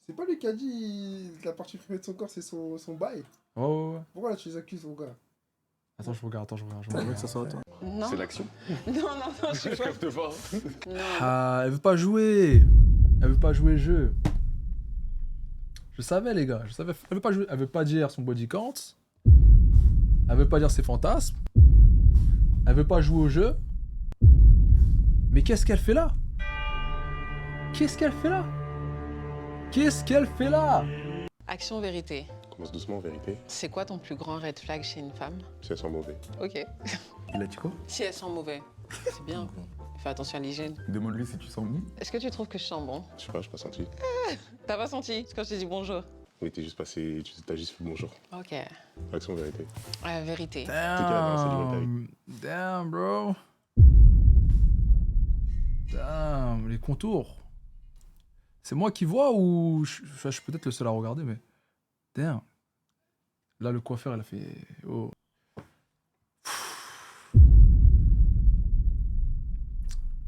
[SPEAKER 6] C'est pas lui qui a dit la partie privée de son corps, c'est son bail.
[SPEAKER 3] Ouais.
[SPEAKER 6] Pourquoi là tu les accuses, mon gars?
[SPEAKER 3] Attends, je regarde. Je
[SPEAKER 9] veux que ça soit à toi.
[SPEAKER 2] Non.
[SPEAKER 8] C'est l'action.
[SPEAKER 2] Non, je sais pas.
[SPEAKER 8] capte pas.
[SPEAKER 2] Non.
[SPEAKER 3] Ah, elle veut pas jouer. Elle veut pas jouer le jeu. Je savais les gars, je savais. Elle veut pas jouer. Elle veut pas dire son body count. Elle veut pas dire ses fantasmes. Elle veut pas jouer au jeu. Mais qu'est-ce qu'elle fait là? Qu'est-ce qu'elle fait là?
[SPEAKER 2] Action, vérité.
[SPEAKER 4] Commence doucement, vérité.
[SPEAKER 2] C'est quoi ton plus grand red flag chez une femme?
[SPEAKER 4] Si elles sont mauvais.
[SPEAKER 2] Ok.
[SPEAKER 1] Il a dit quoi?
[SPEAKER 2] Si elles sont mauvais. C'est bien. Fais attention à l'hygiène.
[SPEAKER 1] Demande-lui si tu sens bon.
[SPEAKER 2] Est-ce que tu trouves que je sens bon?
[SPEAKER 4] Je sais pas, j'ai pas senti.
[SPEAKER 2] T'as pas senti? C'est quand je t'ai dit bonjour.
[SPEAKER 4] Oui, t'es juste passé, t'as juste fait bonjour.
[SPEAKER 2] Ok.
[SPEAKER 4] Action, vérité.
[SPEAKER 2] Vérité.
[SPEAKER 3] Damn, bro. Damn, les contours. C'est moi qui vois ou je suis peut-être le seul à regarder, mais damn. Là, le coiffeur, elle a fait. Oh.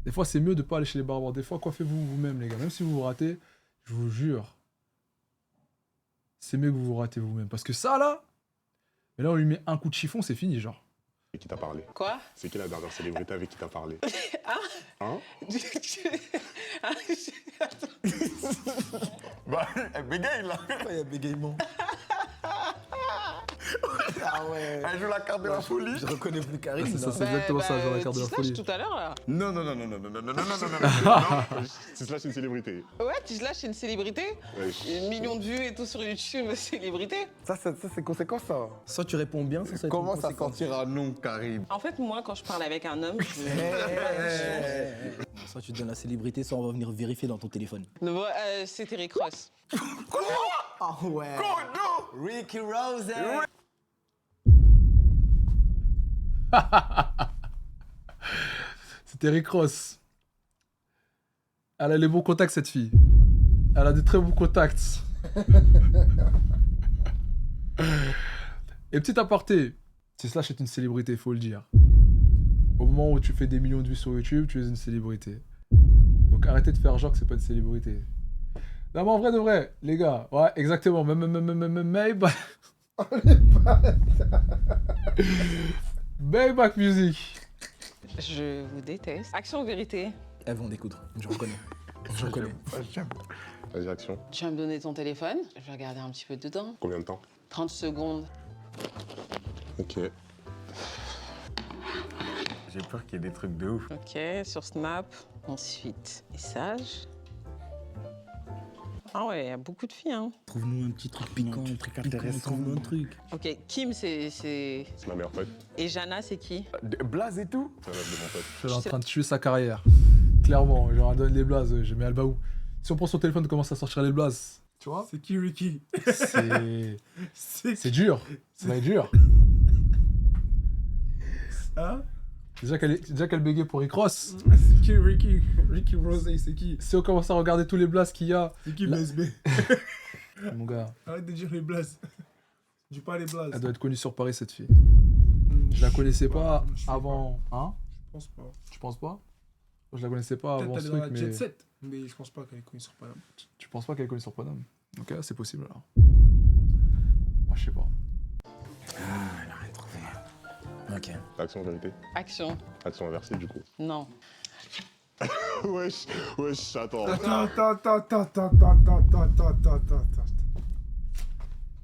[SPEAKER 3] Des fois, c'est mieux de pas aller chez les barbeurs. Des fois, coiffez-vous vous-même, les gars. Même si vous vous ratez, je vous jure, c'est mieux que vous vous ratez vous-même. Parce que ça, là, mais là, on lui met un coup de chiffon, c'est fini, genre.
[SPEAKER 4] Et qui t'a parlé?
[SPEAKER 2] Quoi?
[SPEAKER 4] C'est qui la dernière célébrité avec qui t'as parlé?
[SPEAKER 2] Hein?
[SPEAKER 1] Bah, elle bégaye, là.
[SPEAKER 9] Il y a bégaiement. Ah ouais.
[SPEAKER 1] Elle joue la carte de la folie.
[SPEAKER 9] Je reconnais plus Karine.
[SPEAKER 3] C'est ça,
[SPEAKER 9] là.
[SPEAKER 3] c'est exactement ça, genre la carte de la
[SPEAKER 2] Slash
[SPEAKER 3] folie.
[SPEAKER 2] tout à l'heure, là.
[SPEAKER 1] Non.
[SPEAKER 4] C'est cela, c'est une célébrité.
[SPEAKER 2] Ouais, Slash, c'est une célébrité.
[SPEAKER 4] Ouais.
[SPEAKER 2] 1 million de vues et tout sur YouTube, célébrité.
[SPEAKER 1] Ça, c'est conséquent, ça.
[SPEAKER 9] Soit tu réponds bien, soit ça va être une
[SPEAKER 1] Comment ça
[SPEAKER 9] conséquence.
[SPEAKER 1] sentira non, Karim?
[SPEAKER 2] En fait, moi, quand je parle avec un homme,
[SPEAKER 9] Soit tu donnes la célébrité, soit on va venir vérifier dans ton téléphone.
[SPEAKER 2] c'est Terry Cross.
[SPEAKER 9] Ah ouais. Ricky Rose.
[SPEAKER 3] C'était Rick Ross. Elle a les bons contacts, cette fille. Elle a des très bons contacts. Et petit aparté, Slash est une célébrité, il faut le dire. Au moment où tu fais des millions de vues sur YouTube, tu es une célébrité. Donc arrêtez de faire genre que c'est pas une célébrité. Non mais en vrai de vrai, les gars, ouais, exactement. Maybach Music.
[SPEAKER 2] Je vous déteste. Action ou vérité?
[SPEAKER 9] Elles vont découdre, je reconnais. Je reconnais.
[SPEAKER 4] Vas-y, action.
[SPEAKER 2] Tu vas me donner ton téléphone, je vais regarder un petit peu dedans.
[SPEAKER 4] Combien de temps?
[SPEAKER 2] 30 secondes.
[SPEAKER 4] Ok.
[SPEAKER 1] J'ai peur qu'il y ait des trucs de ouf.
[SPEAKER 2] Ok, sur Snap. Ensuite, message. Ah ouais, il y a beaucoup de filles, hein.
[SPEAKER 9] Trouve-nous un petit truc piquant, un truc intéressant. Trouve-nous un truc.
[SPEAKER 2] Ok, Kim, c'est...
[SPEAKER 4] C'est ma meilleure pote.
[SPEAKER 2] Et Jana, c'est qui?
[SPEAKER 1] Blaze et tout.
[SPEAKER 4] C'est la meuf de mon pote.
[SPEAKER 3] Je suis en train de tuer sa carrière. Clairement, genre, donne les blazes, j'ai mis Albaou. Si on prend son téléphone, on commence à sortir les blazes. Tu vois?
[SPEAKER 5] C'est qui Ricky?
[SPEAKER 3] C'est dur. Ça va être dur.
[SPEAKER 5] Hein?
[SPEAKER 3] Déjà qu'elle bégait pour Rick Ross.
[SPEAKER 5] C'est qui Ricky? Ricky Rose, c'est qui?
[SPEAKER 3] Si on commence à regarder tous les blazes qu'il y a.
[SPEAKER 5] C'est qui
[SPEAKER 3] là...
[SPEAKER 5] BSB?
[SPEAKER 3] Mon gars.
[SPEAKER 5] Arrête de dire les blazes. Dis pas les blazes.
[SPEAKER 3] Elle doit être connue sur Paris, cette fille. Je la connaissais pas avant. Hein?
[SPEAKER 5] Je pense pas.
[SPEAKER 3] Tu penses pas? Je la connaissais pas avant
[SPEAKER 5] Peut-être
[SPEAKER 3] ce
[SPEAKER 5] elle est dans
[SPEAKER 3] truc,
[SPEAKER 5] la
[SPEAKER 3] mais.
[SPEAKER 5] Jet Set, mais je pense pas qu'elle est connue sur Paname.
[SPEAKER 3] Tu penses pas qu'elle est connue sur Paname? Ok, c'est possible alors. Moi, je sais pas.
[SPEAKER 10] Ah, elle a rien trouvé. Ok.
[SPEAKER 4] Action vérité.
[SPEAKER 2] Action.
[SPEAKER 4] Action inversée, du coup.
[SPEAKER 2] Non.
[SPEAKER 4] wesh, attends.
[SPEAKER 6] Attends.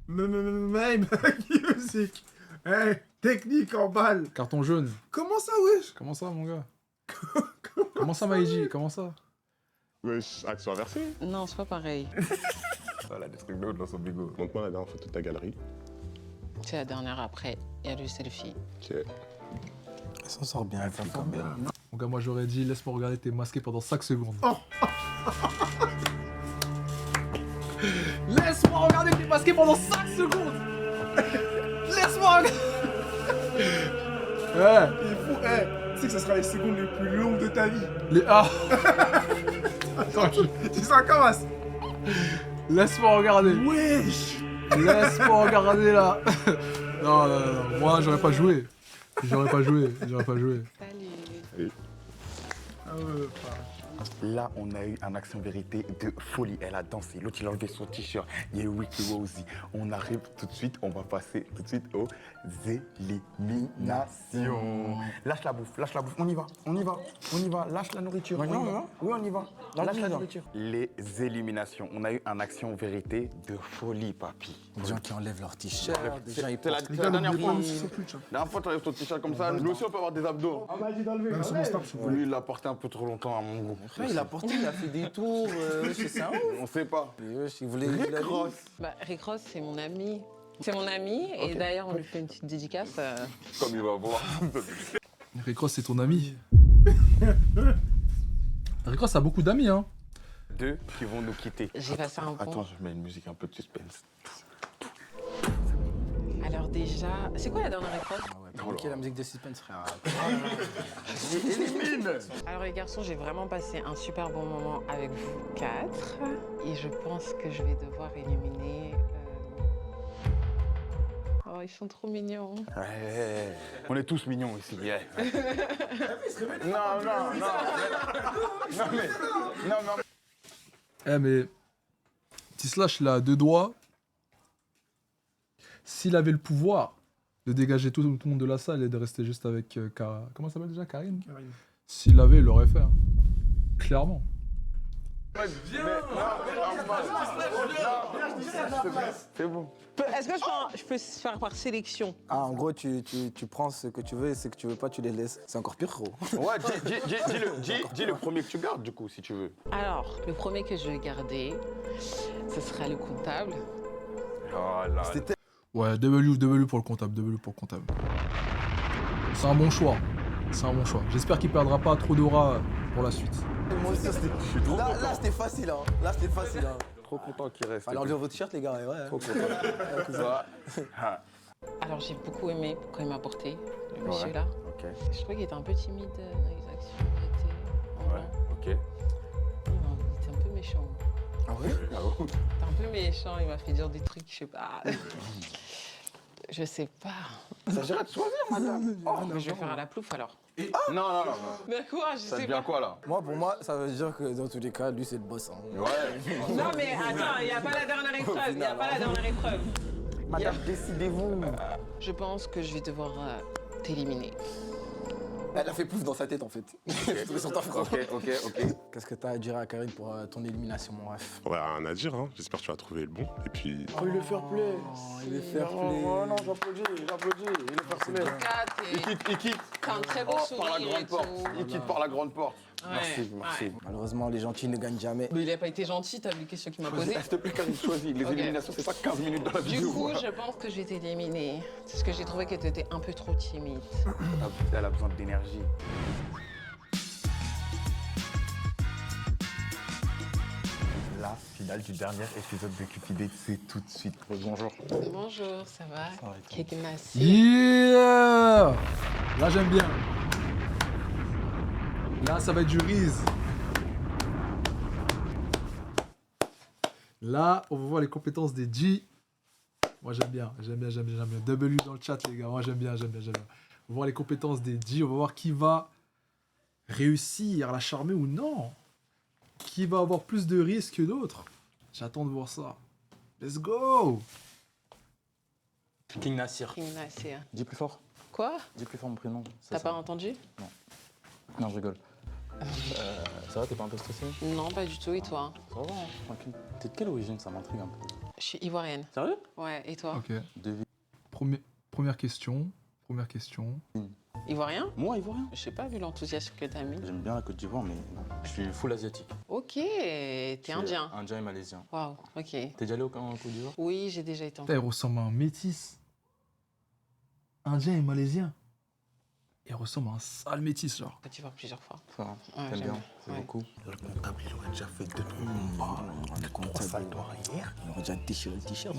[SPEAKER 6] Musique. Hey, technique en balle.
[SPEAKER 3] Carton jaune.
[SPEAKER 6] Comment ça, wesh?
[SPEAKER 3] Comment ça, mon gars? Comment ça, Maïji? Comment ça?
[SPEAKER 4] Wesh, action inversée.
[SPEAKER 2] Non, c'est pas pareil.
[SPEAKER 1] Voilà, des trucs d'autres dans son bigot.
[SPEAKER 4] Montre-moi la dernière photo de ta galerie.
[SPEAKER 2] C'est la dernière après. Il y a le selfie.
[SPEAKER 4] Ok.
[SPEAKER 10] Elle s'en sort bien, elle quand même.
[SPEAKER 3] Mon gars, moi, j'aurais dit, laisse-moi regarder tes masqués pendant 5 secondes.
[SPEAKER 6] Oh.
[SPEAKER 3] Laisse-moi regarder tes masqués pendant 5 secondes. Laisse-moi regarder.
[SPEAKER 6] Il faut, tu sais que ça sera les secondes les plus longues de ta vie.
[SPEAKER 3] Les A.
[SPEAKER 6] Attends, tu sens comment ça?
[SPEAKER 3] Laisse-moi regarder.
[SPEAKER 6] Wesh.
[SPEAKER 3] Laisse-moi regarder là. Non, moi, j'aurais pas joué. J'aurais pas joué.
[SPEAKER 2] Salut.
[SPEAKER 6] Ah ouais,
[SPEAKER 1] Là, on a eu un action vérité de folie. Elle a dansé. L'autre, il a enlevé son t-shirt. Il y a eu Wiki Wowzy. On arrive tout de suite. On va passer tout de suite aux éliminations. Lâche la bouffe. On y va. Lâche la nourriture. Oui, on y va. Lâche la nourriture. Les éliminations. On a eu un action vérité de folie, papy.
[SPEAKER 10] Des gens qui enlèvent leur t-shirt, des gens ils
[SPEAKER 1] C'est la
[SPEAKER 10] portent
[SPEAKER 1] dernière fois.
[SPEAKER 6] ça plus, tiens.
[SPEAKER 1] La dernière fois, tu enlèves ton t-shirt comme ça. Nous aussi, on peut avoir des abdos.
[SPEAKER 6] On m'a dit d'enlever. C'est mon star,
[SPEAKER 1] Lui, il l'a porté un peu trop longtemps à mon goût.
[SPEAKER 10] Ouais, il a porté, il a fait des tours, c'est un ouf.
[SPEAKER 1] On sait pas.
[SPEAKER 10] Il voulait.
[SPEAKER 1] Rick Ross.
[SPEAKER 2] Bah, Rick Ross, c'est mon ami. C'est mon ami. Et d'ailleurs, on lui fait une petite dédicace.
[SPEAKER 1] Comme il va voir.
[SPEAKER 3] Rick Ross, c'est ton ami. Rick Ross a beaucoup d'amis, hein.
[SPEAKER 1] Deux qui vont nous quitter.
[SPEAKER 2] J'ai passé un bon.
[SPEAKER 1] Attends, je mets une musique un peu de suspense.
[SPEAKER 2] Alors déjà, c'est quoi la dernière épreuve?
[SPEAKER 10] Ok, la musique de suspense, frère.
[SPEAKER 2] Alors les garçons, j'ai vraiment passé un super bon moment avec vous quatre. Et je pense que je vais devoir éliminer... Oh, ils sont trop mignons.
[SPEAKER 1] Ouais, on est tous mignons ici. Yeah. Non, mais.
[SPEAKER 3] Eh, mais. T-Slash, il a 2 doigts. S'il avait le pouvoir de dégager tout le monde de la salle et de rester juste avec. Comment ça s'appelle déjà? Karine. S'il l'avait, il l'aurait fait. Hein. Clairement.
[SPEAKER 1] C'est bon.
[SPEAKER 2] Est-ce que je peux faire par sélection?
[SPEAKER 10] Ah, en gros, tu prends ce que tu veux et ce que tu veux pas, tu les laisses. C'est encore pire, gros.
[SPEAKER 1] Ouais, dis le premier que tu gardes, du coup, si tu veux.
[SPEAKER 2] Alors, le premier que je vais garder, ce sera le comptable.
[SPEAKER 1] Oh là.
[SPEAKER 3] Ouais, W pour le comptable. C'est un bon choix. J'espère qu'il perdra pas trop d'aura pour la suite.
[SPEAKER 10] Moi aussi, là, c'était facile, hein.
[SPEAKER 1] Trop content qu'il reste.
[SPEAKER 10] Alors, enlevez votre t-shirt, les gars, ouais.
[SPEAKER 1] Trop content.
[SPEAKER 2] Alors, j'ai beaucoup aimé quand il m'a porté, le monsieur là.
[SPEAKER 1] Ok.
[SPEAKER 2] Je trouvais qu'il était un peu timide dans les actions.
[SPEAKER 1] Ok.
[SPEAKER 2] Il était un peu méchant.
[SPEAKER 10] Ah ouais?
[SPEAKER 2] Il était un peu méchant, il m'a fait dire des trucs, je sais pas. Je sais pas.
[SPEAKER 1] Ça dirait de choisir, madame.
[SPEAKER 2] Mais je vais faire à la plouffe alors.
[SPEAKER 1] Non.
[SPEAKER 2] Mais quoi, je
[SPEAKER 1] Ça
[SPEAKER 2] sais
[SPEAKER 1] devient
[SPEAKER 2] pas.
[SPEAKER 1] quoi là?
[SPEAKER 10] Pour moi, ça veut dire que dans tous les cas, lui, c'est le boss. Hein.
[SPEAKER 1] Ouais.
[SPEAKER 2] Non mais attends, il n'y a pas la dernière épreuve.
[SPEAKER 1] Madame, décidez-vous.
[SPEAKER 2] Je pense que je vais devoir t'éliminer.
[SPEAKER 10] Elle a fait pouf dans sa tête, en fait.
[SPEAKER 1] Ok.
[SPEAKER 10] Qu'est-ce que t'as à dire à Karine pour ton élimination, mon ref?
[SPEAKER 4] Ouais, rien à dire, hein. J'espère que tu vas trouver le bon. Et puis.
[SPEAKER 10] Oh, il est fair play. Il est fair play.
[SPEAKER 1] Oh non, j'applaudis. Il est fair play. Il quitte.
[SPEAKER 2] T'as un très beau sourire
[SPEAKER 1] par la grande
[SPEAKER 2] et
[SPEAKER 1] porte.
[SPEAKER 2] tout.
[SPEAKER 1] Il quitte par la grande porte.
[SPEAKER 2] Ouais,
[SPEAKER 1] Merci.
[SPEAKER 2] ouais.
[SPEAKER 10] Malheureusement, les gentils ne gagnent jamais.
[SPEAKER 2] Mais il a pas été gentil, t'as vu les questions qu'il m'a posées.
[SPEAKER 1] S'il te plaît, Karine, choisis. Les
[SPEAKER 2] Ok.
[SPEAKER 1] éliminations, c'est pas 15 minutes dans la vidéo.
[SPEAKER 2] Du coup, je pense que je vais t'éliminer. Parce que j'ai trouvé que t'étais un peu trop timide.
[SPEAKER 1] Elle a besoin d'énergie. La finale du dernier épisode de Cupidate, c'est tout de suite. Bonjour.
[SPEAKER 2] Bonjour, ça va? Kegmasi.
[SPEAKER 3] Yeah! Là, j'aime bien. Là, ça va être du Riz. Là, on va voir les compétences des G. Moi, j'aime bien. W dans le chat, les gars. Moi, j'aime bien. On va voir les compétences des G. On va voir qui va réussir à la charmer ou non. Qui va avoir plus de risques que d'autres. J'attends de voir ça. Let's go.
[SPEAKER 9] King Nassir.
[SPEAKER 2] King Nassir.
[SPEAKER 9] Dis plus fort.
[SPEAKER 2] Quoi?
[SPEAKER 9] Dis plus fort mon prénom.
[SPEAKER 2] T'as pas entendu?
[SPEAKER 9] Non, je rigole. Ça va, t'es pas un peu stressé?
[SPEAKER 2] Non, pas du tout. Et toi?
[SPEAKER 9] Ça va, tranquille. T'es de quelle origine? Ça m'intrigue un peu.
[SPEAKER 2] Je suis ivoirienne.
[SPEAKER 9] Sérieux?
[SPEAKER 2] Ouais, et toi?
[SPEAKER 3] Ok.
[SPEAKER 9] Devine.
[SPEAKER 3] Première question.
[SPEAKER 2] Ivoirien?
[SPEAKER 9] Moi, ivoirien.
[SPEAKER 2] Je sais pas, vu l'enthousiasme que t'as mis.
[SPEAKER 9] J'aime bien la Côte d'Ivoire, mais je suis full asiatique.
[SPEAKER 2] Ok, t'es indien.
[SPEAKER 9] Indien et malaisien.
[SPEAKER 2] Waouh, ok.
[SPEAKER 9] T'es déjà allé en Côte d'Ivoire?
[SPEAKER 2] Oui, j'ai déjà été en
[SPEAKER 3] Putain, il ressemble à un métis. Indien et malaisien. Il ressemble à un sale métis, genre.
[SPEAKER 2] Côte d'Ivoire plusieurs fois.
[SPEAKER 9] Ça,
[SPEAKER 2] Ouais,
[SPEAKER 9] t'aimes
[SPEAKER 2] j'aime
[SPEAKER 9] bien,
[SPEAKER 2] bien.
[SPEAKER 9] c'est
[SPEAKER 2] Ouais.
[SPEAKER 9] beaucoup.
[SPEAKER 1] Le comptable, il aurait déjà fait deux hier.
[SPEAKER 10] Il aurait déjà déchiré le t-shirt.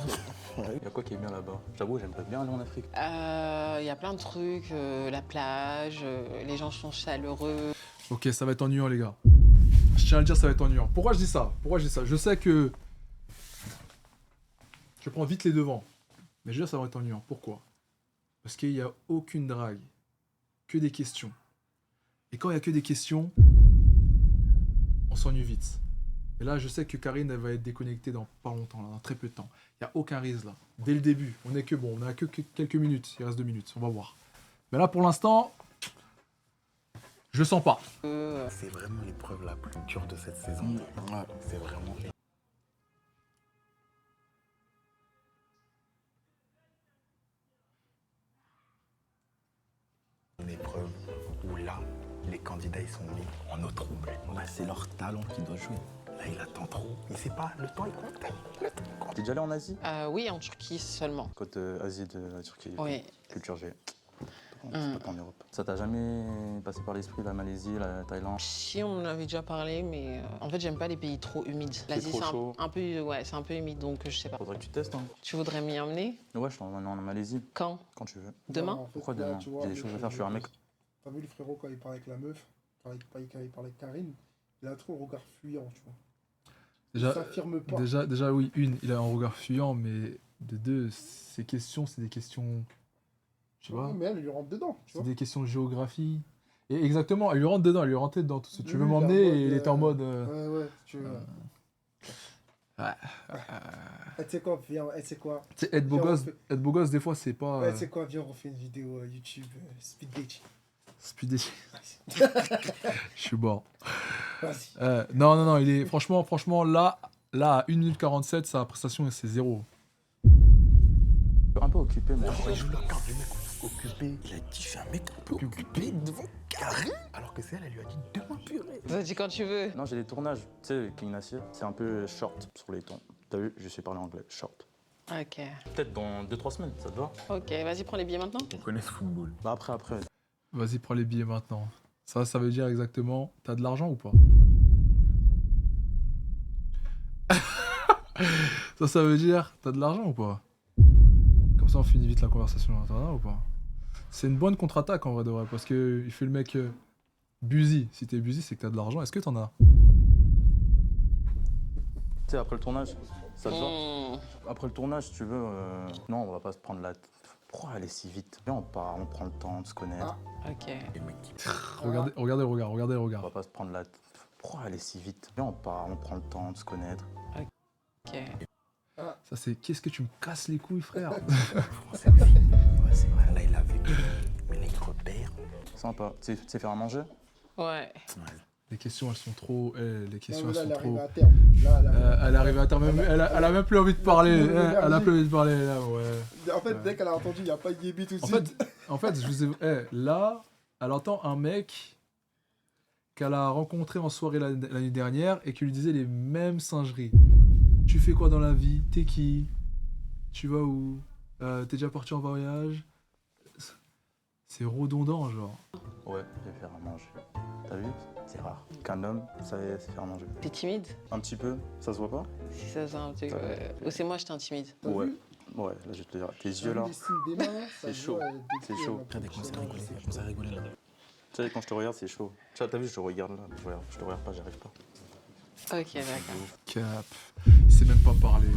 [SPEAKER 9] Il y a quoi qui est bien là-bas? J'avoue, j'aimerais bien aller en Afrique.
[SPEAKER 2] Il y a plein de trucs, la plage, les gens sont chaleureux.
[SPEAKER 3] Ok, ça va être ennuyant, les gars. Je tiens à le dire, ça va être ennuyant. Pourquoi je dis ça? Je sais que... Je prends vite les devants. Mais je veux dire, ça va être ennuyant. Pourquoi? Parce qu'il n'y a aucune drague. Que des questions. Et quand il n'y a que des questions, on s'ennuie vite. Et là, je sais que Karine, elle va être déconnectée dans pas longtemps, là, dans très peu de temps. Il n'y a aucun risque, là. Dès le début, on a que quelques minutes. Il reste 2 minutes, on va voir. Mais là, pour l'instant, je le sens pas.
[SPEAKER 1] C'est vraiment l'épreuve la plus dure de cette saison. Ouais. C'est vraiment... une épreuve où là, les candidats ils sont mis en eau trouble.
[SPEAKER 10] Bah, c'est leur talent qui doit jouer.
[SPEAKER 1] Là, il attend trop. Il sait pas, le temps il compte.
[SPEAKER 9] T'es déjà allé en Asie?
[SPEAKER 2] Oui, en Turquie seulement.
[SPEAKER 9] Côte Asie de la Turquie.
[SPEAKER 2] Oui.
[SPEAKER 9] Culture G. C'est pas en Europe. Ça t'a jamais passé par l'esprit la Malaisie, la Thaïlande?
[SPEAKER 2] Si, on en avait déjà parlé, mais en fait, j'aime pas les pays trop humides. L'Asie,
[SPEAKER 9] trop
[SPEAKER 2] c'est
[SPEAKER 9] chaud.
[SPEAKER 2] un peu, ouais, c'est un peu humide, donc je sais pas.
[SPEAKER 9] Faudrait que tu testes. Hein.
[SPEAKER 2] Tu voudrais m'y emmener?
[SPEAKER 9] Ouais, je t'emmène en Malaisie.
[SPEAKER 2] Quand?
[SPEAKER 9] Quand tu veux.
[SPEAKER 2] Demain?
[SPEAKER 6] En fait,
[SPEAKER 9] Pourquoi
[SPEAKER 6] là,
[SPEAKER 9] demain?
[SPEAKER 6] tu vois,
[SPEAKER 9] J'ai des choses à faire, je suis un mec.
[SPEAKER 6] T'as vu le frérot quand il parlait avec la meuf, quand il parlait avec Karine, il a trop un regard fuyant, tu vois. Il s'affirme pas.
[SPEAKER 3] Déjà, oui, il a un regard fuyant, mais de deux, ces questions, c'est des questions... Tu vois,
[SPEAKER 6] mais elle lui rentre dedans, tu
[SPEAKER 3] c'est
[SPEAKER 6] vois.
[SPEAKER 3] des questions de géographie. Et exactement, elle lui rentre dedans, elle lui rentre dedans. Tout ce que tu veux
[SPEAKER 6] Lui,
[SPEAKER 3] m'emmener,
[SPEAKER 6] il est en
[SPEAKER 3] et il
[SPEAKER 6] mode,
[SPEAKER 3] était en mode...
[SPEAKER 6] Ouais, tu veux. Tu sais quoi, viens, tu sais quoi.
[SPEAKER 3] Tu sais, être beau gosse, des fois, c'est pas...
[SPEAKER 6] Tu sais quoi, viens, on refait une vidéo YouTube speed dating.
[SPEAKER 3] Speed dating. Je suis mort.
[SPEAKER 6] Vas-y.
[SPEAKER 3] Non, il est... Franchement, là, à 1 minute 47, sa prestation, c'est 0.
[SPEAKER 9] Un peu occupé, mais...
[SPEAKER 1] Je le cadre, le mec occupé.
[SPEAKER 10] Il a dit, je suis un mec un peu occupé devant Karine.
[SPEAKER 1] Alors que c'est elle lui a dit demain.
[SPEAKER 10] Purée.
[SPEAKER 2] Vas-y, quand tu veux.
[SPEAKER 9] Non, j'ai des tournages. Tu sais, King Nassir, c'est un peu short sur les tons. T'as vu, je sais parler anglais, short.
[SPEAKER 2] Ok.
[SPEAKER 9] Peut-être dans 2-3 semaines, ça te va?
[SPEAKER 2] Ok, vas-y, prends les billets maintenant.
[SPEAKER 1] On connaît ce football.
[SPEAKER 9] Bah après.
[SPEAKER 3] Vas-y, prends les billets maintenant. Ça veut dire exactement... T'as de l'argent ou pas? Ça veut dire... T'as de l'argent ou pas? Comme ça, on finit vite la conversation. T'en as ou pas? C'est une bonne contre-attaque en vrai de vrai, parce que il fait le mec busy. Si t'es busy, c'est que t'as de l'argent. Est-ce que t'en as?
[SPEAKER 9] Tu sais, après le tournage, ça te va? Après le tournage, si tu veux, non, on va pas se prendre la... Pourquoi aller si vite? Viens, on part, on prend le temps de se connaître.
[SPEAKER 2] Ok.
[SPEAKER 3] Regardez le regard.
[SPEAKER 9] On va pas se prendre la... Pourquoi aller si vite? Viens, on part, on prend le temps de se connaître.
[SPEAKER 2] Ok.
[SPEAKER 3] Ça c'est... Qu'est-ce que tu me casses les couilles, frère?
[SPEAKER 1] C'est vrai, là il a vécu. Mais là il repère.
[SPEAKER 9] Sympa. Tu sais faire à manger?
[SPEAKER 2] Ouais.
[SPEAKER 3] Les questions, elles sont trop... les questions,
[SPEAKER 6] Non, mais
[SPEAKER 3] elles
[SPEAKER 6] là,
[SPEAKER 3] sont trop...
[SPEAKER 6] à terme. Là,
[SPEAKER 3] elle arrive à terme. Elle a même plus envie de parler. Elle a plus envie de parler, là, ouais.
[SPEAKER 6] En fait, dès qu'elle a entendu, il n'y a pas de Yébi tout de suite.
[SPEAKER 3] En fait, je vous ai... là, elle entend un mec qu'elle a rencontré en soirée l'année dernière et qui lui disait les mêmes singeries. Tu fais quoi dans la vie? T'es qui? Tu vas où? T'es déjà parti en voyage? C'est redondant, genre.
[SPEAKER 9] Ouais, je vais faire à manger. T'as vu? C'est rare qu'un homme sait faire à manger.
[SPEAKER 2] T'es timide?
[SPEAKER 9] Un petit peu, ça se voit pas?
[SPEAKER 2] Si ça se voit un petit peu. Ou c'est moi, je t'intimide.
[SPEAKER 9] Ouais. Ouais, là je vais te dire, tes yeux là, c'est chaud, c'est chaud.
[SPEAKER 10] Regardez, commence à rigoler là.
[SPEAKER 9] Tu sais, quand je te regarde, c'est chaud. Tu vois, t'as vu, je te regarde là, je te regarde pas, j'arrive pas.
[SPEAKER 2] Ok, d'accord.
[SPEAKER 3] Cap. Il sait même pas parler.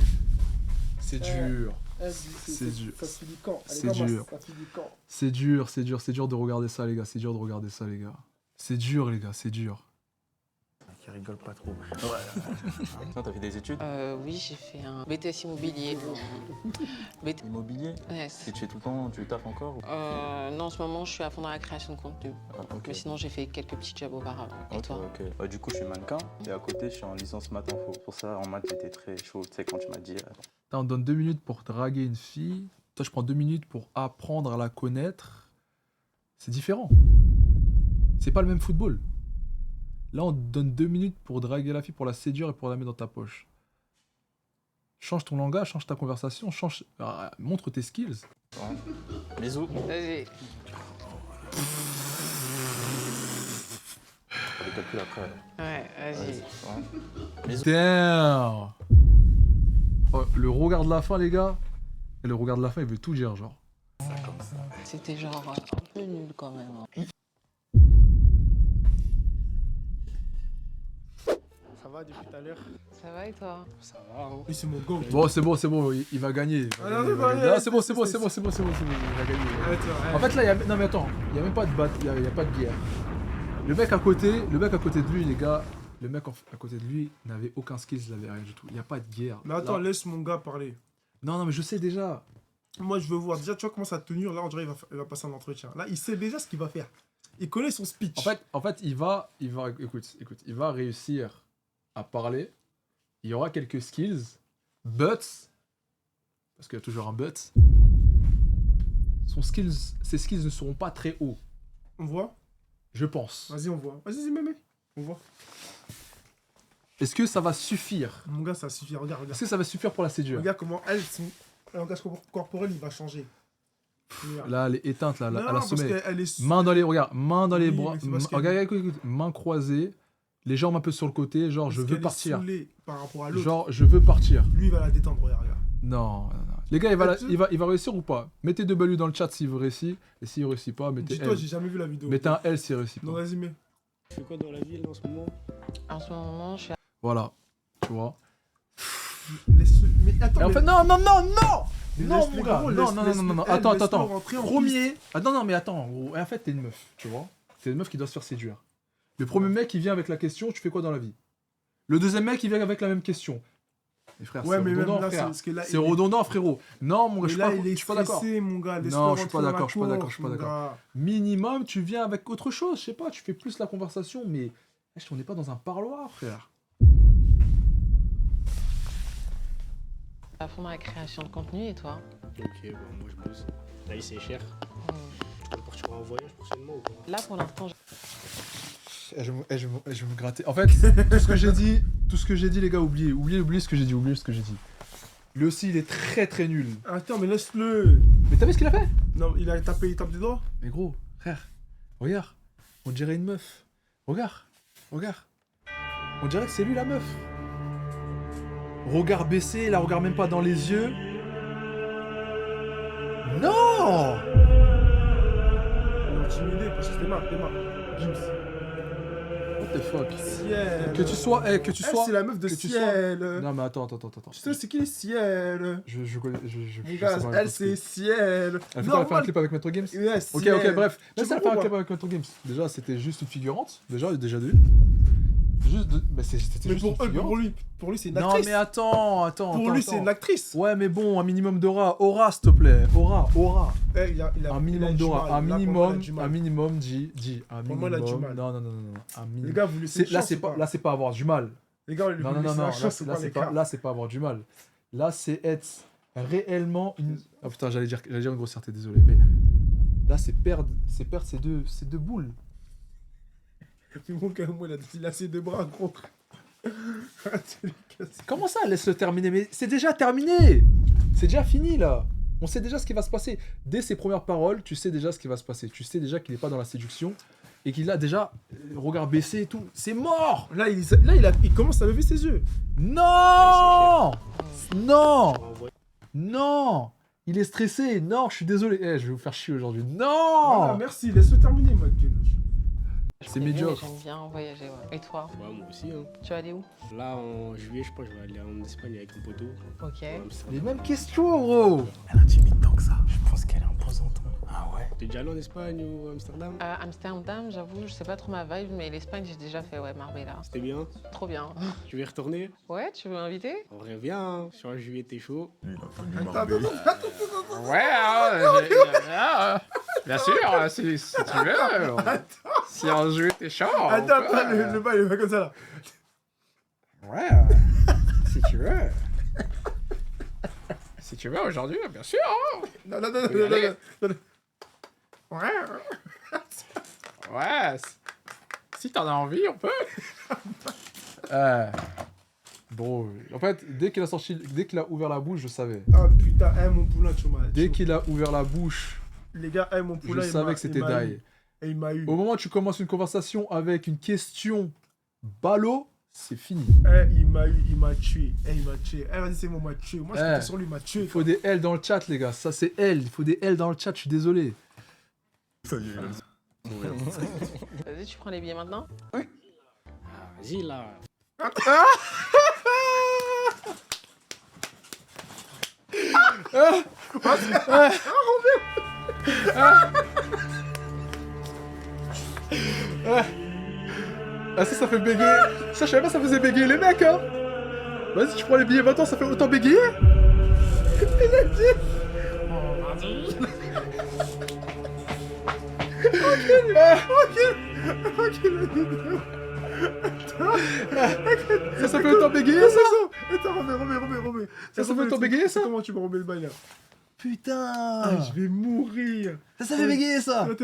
[SPEAKER 3] C'est dur.
[SPEAKER 6] C'est dur. Ça se finit quand?
[SPEAKER 3] C'est dur. C'est dur de regarder ça, les gars. C'est dur de regarder ça, les gars. C'est dur, les gars, c'est dur.
[SPEAKER 1] qui rigole pas trop.
[SPEAKER 9] Toi, t'as fait des études
[SPEAKER 2] Oui, j'ai fait un BTS immobilier.
[SPEAKER 9] Immobilier
[SPEAKER 2] Yes.
[SPEAKER 9] Et tu fais tout le temps, tu taffes encore ou...
[SPEAKER 2] Non, en ce moment, je suis à fond dans la création de contenu.
[SPEAKER 9] Ah, ok.
[SPEAKER 2] Mais sinon, j'ai fait quelques petits jobs auparavant. Et
[SPEAKER 9] Ok,
[SPEAKER 2] toi?
[SPEAKER 9] ok. Du coup, je suis mannequin et à côté, je suis en licence maths info. Pour ça, en maths, j'étais très chaud. Tu sais, quand tu m'as dit.
[SPEAKER 3] On te donne 2 minutes pour draguer une fille. Toi, je prends 2 minutes pour apprendre à la connaître. C'est différent. C'est pas le même football. Là, on te donne 2 minutes pour draguer la fille, pour la séduire et pour la mettre dans ta poche. Change ton langage, change ta conversation, montre tes skills.
[SPEAKER 9] Ouais. Bisous.
[SPEAKER 2] Vas-y.
[SPEAKER 9] On les calcule après.
[SPEAKER 2] Ouais, vas-y.
[SPEAKER 9] Ouais. Bisous.
[SPEAKER 3] Damn. Oh, le regard de la fin, les gars. Et le regard de la fin, il veut tout dire, genre.
[SPEAKER 2] C'était genre un peu nul quand même.
[SPEAKER 6] Ça va depuis tout à l'heure?
[SPEAKER 2] Ça va et toi?
[SPEAKER 5] Ça va, hein.
[SPEAKER 6] Oui, c'est mon go.
[SPEAKER 3] Bon, c'est bon, il va gagner.
[SPEAKER 6] Ah non, c'est pas vrai.
[SPEAKER 3] C'est bon, il va gagner.
[SPEAKER 6] Ouais,
[SPEAKER 3] En fait, là, non mais attends, il y a même pas de batte, il y a pas de guerre. Le mec à côté de lui, les gars, le mec à côté de lui n'avait aucun skills, il avait rien du tout. Il y a pas de guerre.
[SPEAKER 6] Mais attends,
[SPEAKER 3] Là-
[SPEAKER 6] laisse mon gars parler.
[SPEAKER 3] Non, mais je sais déjà.
[SPEAKER 6] Moi, je veux voir. Déjà, tu vois comment ça tenir. Là, on dirait qu'il va passer un entretien. Là, il sait déjà ce qu'il va faire. Il connaît son speech.
[SPEAKER 3] En fait, il va, écoute, il va réussir à parler. Il y aura quelques skills, but, parce qu'il y a toujours un but, ses skills ne seront pas très hauts.
[SPEAKER 6] On voit?
[SPEAKER 3] Je pense.
[SPEAKER 6] Vas-y, on voit. Vas-y, mémé. On voit.
[SPEAKER 3] Est-ce que ça va suffire?
[SPEAKER 6] Mon gars, ça suffit. Regarde.
[SPEAKER 3] Est-ce que ça va suffire pour la séduire?
[SPEAKER 6] Regarde comment elle, son langage corporel, il va changer. Regarde.
[SPEAKER 3] Là, elle est éteinte, là,
[SPEAKER 6] Non,
[SPEAKER 3] à la
[SPEAKER 6] parce
[SPEAKER 3] sommeil.
[SPEAKER 6] qu'elle est...
[SPEAKER 3] Main dans les, regarde, main dans les
[SPEAKER 6] Oui,
[SPEAKER 3] bras.
[SPEAKER 6] mais c'est parce qu'elle-
[SPEAKER 3] Regarde, écoute, main croisée, les jambes un peu sur le côté, genre je
[SPEAKER 6] parce
[SPEAKER 3] veux
[SPEAKER 6] qu'elle est
[SPEAKER 3] partir.
[SPEAKER 6] saoulée par rapport à l'autre.
[SPEAKER 3] Genre je veux partir.
[SPEAKER 6] Lui, il va la détendre. Regarde.
[SPEAKER 3] Non. Les gars, il va réussir ou pas? Mettez W dans le chat s'il réussit. Et s'il réussit pas, mettez
[SPEAKER 6] Dis-toi,
[SPEAKER 3] L.
[SPEAKER 6] j'ai jamais vu la vidéo.
[SPEAKER 3] Mettez un L s'il réussit
[SPEAKER 6] Non,
[SPEAKER 3] pas.
[SPEAKER 6] vas-y, mets.
[SPEAKER 5] Tu fais quoi dans la vie là en ce moment?
[SPEAKER 2] En ce moment, je suis
[SPEAKER 3] Voilà. Tu vois.
[SPEAKER 6] Laisse-le. Mais attends.
[SPEAKER 3] Et en
[SPEAKER 6] mais-
[SPEAKER 3] fait, non!
[SPEAKER 6] mais
[SPEAKER 3] Non,
[SPEAKER 6] laisse-les
[SPEAKER 3] mon gars.
[SPEAKER 6] gros,
[SPEAKER 3] Non,
[SPEAKER 6] laisse-le- elle,
[SPEAKER 3] Attends.
[SPEAKER 6] laisse-le rentrer en
[SPEAKER 3] Premier. Ah non, mais attends. Et en fait, t'es une meuf, tu vois. T'es une meuf qui doit se faire séduire. Le premier mec, il vient avec la question, tu fais quoi dans la vie? Le deuxième mec, il vient avec la même question. Mais frère,
[SPEAKER 6] Ouais,
[SPEAKER 3] c'est
[SPEAKER 6] mais même
[SPEAKER 3] redondant,
[SPEAKER 6] là,
[SPEAKER 3] frère.
[SPEAKER 6] parce que là,
[SPEAKER 3] C'est
[SPEAKER 6] il est-
[SPEAKER 3] redondant, frérot. Non, mon gars,
[SPEAKER 6] Mais
[SPEAKER 3] je suis
[SPEAKER 6] là,
[SPEAKER 3] pas,
[SPEAKER 6] il
[SPEAKER 3] je
[SPEAKER 6] est
[SPEAKER 3] suis pas d'accord.
[SPEAKER 6] stressé, mon gars. Laisse-le
[SPEAKER 3] Non, je suis pas
[SPEAKER 6] rentrer dans
[SPEAKER 3] d'accord,
[SPEAKER 6] la
[SPEAKER 3] je suis pas d'accord,
[SPEAKER 6] course,
[SPEAKER 3] je suis pas
[SPEAKER 6] mon
[SPEAKER 3] d'accord.
[SPEAKER 6] gars.
[SPEAKER 3] Minimum, tu viens avec autre chose, je sais pas, tu fais plus la conversation, mais on n'est pas dans un parloir, frère.
[SPEAKER 2] à fond dans la création de contenu et toi?
[SPEAKER 5] Ok, bon, moi je bosse. Là, c'est cher. Tu partiras en voyage prochainement ou pas?
[SPEAKER 2] Là, pour l'instant,
[SPEAKER 3] Je vais me gratter. En fait, tout ce que j'ai dit, les gars, oubliez ce que j'ai dit, Lui aussi, il est très très nul.
[SPEAKER 6] Attends, mais laisse-le.
[SPEAKER 3] Mais t'as vu ce qu'il a fait?
[SPEAKER 6] Non, il tape des doigts.
[SPEAKER 3] Mais gros, frère, regarde, on dirait une meuf. Regarde. On dirait que c'est lui la meuf. Regard baissé, la regarde même pas dans les yeux. Non!
[SPEAKER 6] Intimidé parce que c'était marre. Gims.
[SPEAKER 3] What the fuck?
[SPEAKER 6] Ciel.
[SPEAKER 3] Que tu sois.
[SPEAKER 6] Elle, c'est la meuf de
[SPEAKER 3] que tu
[SPEAKER 6] Ciel.
[SPEAKER 3] Non, mais attends.
[SPEAKER 6] Tu sais, c'est qui Ciel?
[SPEAKER 3] Je connais.
[SPEAKER 6] Mon
[SPEAKER 3] je
[SPEAKER 6] gars,
[SPEAKER 3] sais pas,
[SPEAKER 6] elle, c'est Ciel.
[SPEAKER 3] Elle fait quoi? Elle fait un clip avec Metro Games?
[SPEAKER 6] Ouais,
[SPEAKER 3] Ok,
[SPEAKER 6] Ciel.
[SPEAKER 3] bref.
[SPEAKER 6] Tu
[SPEAKER 3] Laisse elle
[SPEAKER 6] comprends
[SPEAKER 3] faire un
[SPEAKER 6] pas.
[SPEAKER 3] clip avec Metro Games. Déjà, c'était juste une figurante. Déjà de une. Bah, c'était
[SPEAKER 6] Mais
[SPEAKER 3] juste une figurante.
[SPEAKER 6] pour lui, c'est une
[SPEAKER 3] Non,
[SPEAKER 6] actrice.
[SPEAKER 3] mais attends.
[SPEAKER 6] Pour lui, c'est une actrice.
[SPEAKER 3] Ouais, mais bon, un minimum d'aura. Aura, s'il te plaît. Aura.
[SPEAKER 6] Eh, il a
[SPEAKER 3] Un minimum
[SPEAKER 6] du
[SPEAKER 3] d'aura.
[SPEAKER 6] mal.
[SPEAKER 3] Un
[SPEAKER 6] Là, pour moi, il a du
[SPEAKER 3] minimum.
[SPEAKER 6] mal.
[SPEAKER 3] Un minimum, dis. Un
[SPEAKER 6] Pour moi, il a du
[SPEAKER 3] minimum.
[SPEAKER 6] mal.
[SPEAKER 3] Non. Un minimum.
[SPEAKER 6] Les gars, vous laissez une
[SPEAKER 3] Là,
[SPEAKER 6] chance
[SPEAKER 3] c'est
[SPEAKER 6] ou
[SPEAKER 3] pas. Là, c'est pas avoir du mal.
[SPEAKER 6] Les gars, vous
[SPEAKER 3] Non.
[SPEAKER 6] laissez la
[SPEAKER 3] Là,
[SPEAKER 6] chance ou pas, les gars?
[SPEAKER 3] là, c'est pas avoir du mal. Là, c'est être réellement une. Ah putain, j'allais dire une grossièreté, désolé. Mais là, c'est perdre ces deux boules.
[SPEAKER 6] Mon gars, moi, il a ses deux bras, gros.
[SPEAKER 3] Comment ça? Laisse-le terminer. Mais c'est déjà terminé. C'est déjà fini, là. On sait déjà ce qui va se passer. Dès ses premières paroles, tu sais déjà ce qui va se passer. Tu sais déjà qu'il n'est pas dans la séduction et qu'il a déjà regard baissé et tout. C'est mort.
[SPEAKER 6] Là, il commence à lever ses yeux.
[SPEAKER 3] Non. Non. Il est stressé. Non, je suis désolé. Je vais vous faire chier aujourd'hui. Non.
[SPEAKER 6] Voilà, merci, laisse-le terminer, ma gueule.
[SPEAKER 3] C'est
[SPEAKER 2] Mais
[SPEAKER 3] médiocre.
[SPEAKER 2] j'aime bien voyager, ouais. Et toi?
[SPEAKER 5] Ouais, moi aussi. Hein.
[SPEAKER 2] Tu vas aller où?
[SPEAKER 5] Là, en juillet, je pense que je vais aller en Espagne avec mon poteau.
[SPEAKER 2] Ok.
[SPEAKER 3] Les mêmes questions, gros.
[SPEAKER 10] Elle a timide tant que ça. Je pense qu'elle est imposante. Ah ouais?
[SPEAKER 5] T'es déjà allé en Espagne ou à Amsterdam?
[SPEAKER 2] Amsterdam, j'avoue, je sais pas trop ma vibe, mais l'Espagne, j'ai déjà fait, ouais, Marbella.
[SPEAKER 5] C'était bien?
[SPEAKER 2] Trop bien.
[SPEAKER 5] Tu veux y retourner?
[SPEAKER 2] Ouais, tu veux m'inviter?
[SPEAKER 5] En vrai, viens. Hein. Sur un juillet, t'es chaud.
[SPEAKER 3] Ouais, bien sûr, si tu veux. Si un jeu t'es chaud.
[SPEAKER 6] Attends, le bail, il va comme ça là.
[SPEAKER 3] Ouais, si tu veux. Si tu veux aujourd'hui, bien sûr.
[SPEAKER 6] Non. Ouais.
[SPEAKER 3] Ouais, si t'en as envie, on peut. Bon, en fait, dès qu'il a ouvert la bouche, je savais.
[SPEAKER 6] Ah putain, mon poulain, tu m'as.
[SPEAKER 3] Dès qu'il a ouvert la bouche,
[SPEAKER 6] Les gars, mon poulain,
[SPEAKER 3] je savais que c'était Dai.
[SPEAKER 6] Et il m'a eu.
[SPEAKER 3] Au moment où tu commences une conversation avec une question ballot, c'est fini.
[SPEAKER 6] Il m'a tué. Il m'a tué. Vas-y, c'est bon, il m'a tué. Moi, je comptais sur lui, il m'a tué.
[SPEAKER 3] Il faut des L dans le chat, les gars. Ça, c'est L. Il faut des L dans le chat, je suis désolé.
[SPEAKER 4] Ça y est.
[SPEAKER 2] Vas-y, tu prends les billets maintenant?
[SPEAKER 5] Ah, vas-y, là.
[SPEAKER 3] Ça fait bégayer. Ça, je savais pas, ça faisait bégayer les mecs, hein. Vas-y, tu prends les billets maintenant, ça fait autant bégayer. Il a dit. Ça fait autant bégayer, ça.
[SPEAKER 6] Attends, remets.
[SPEAKER 3] Ça fait autant bégayer, ça.
[SPEAKER 6] Comment tu vas remettre le bail là?
[SPEAKER 3] Putain.
[SPEAKER 6] Je vais mourir.
[SPEAKER 3] Ça fait bégayer, ça.
[SPEAKER 6] Attends.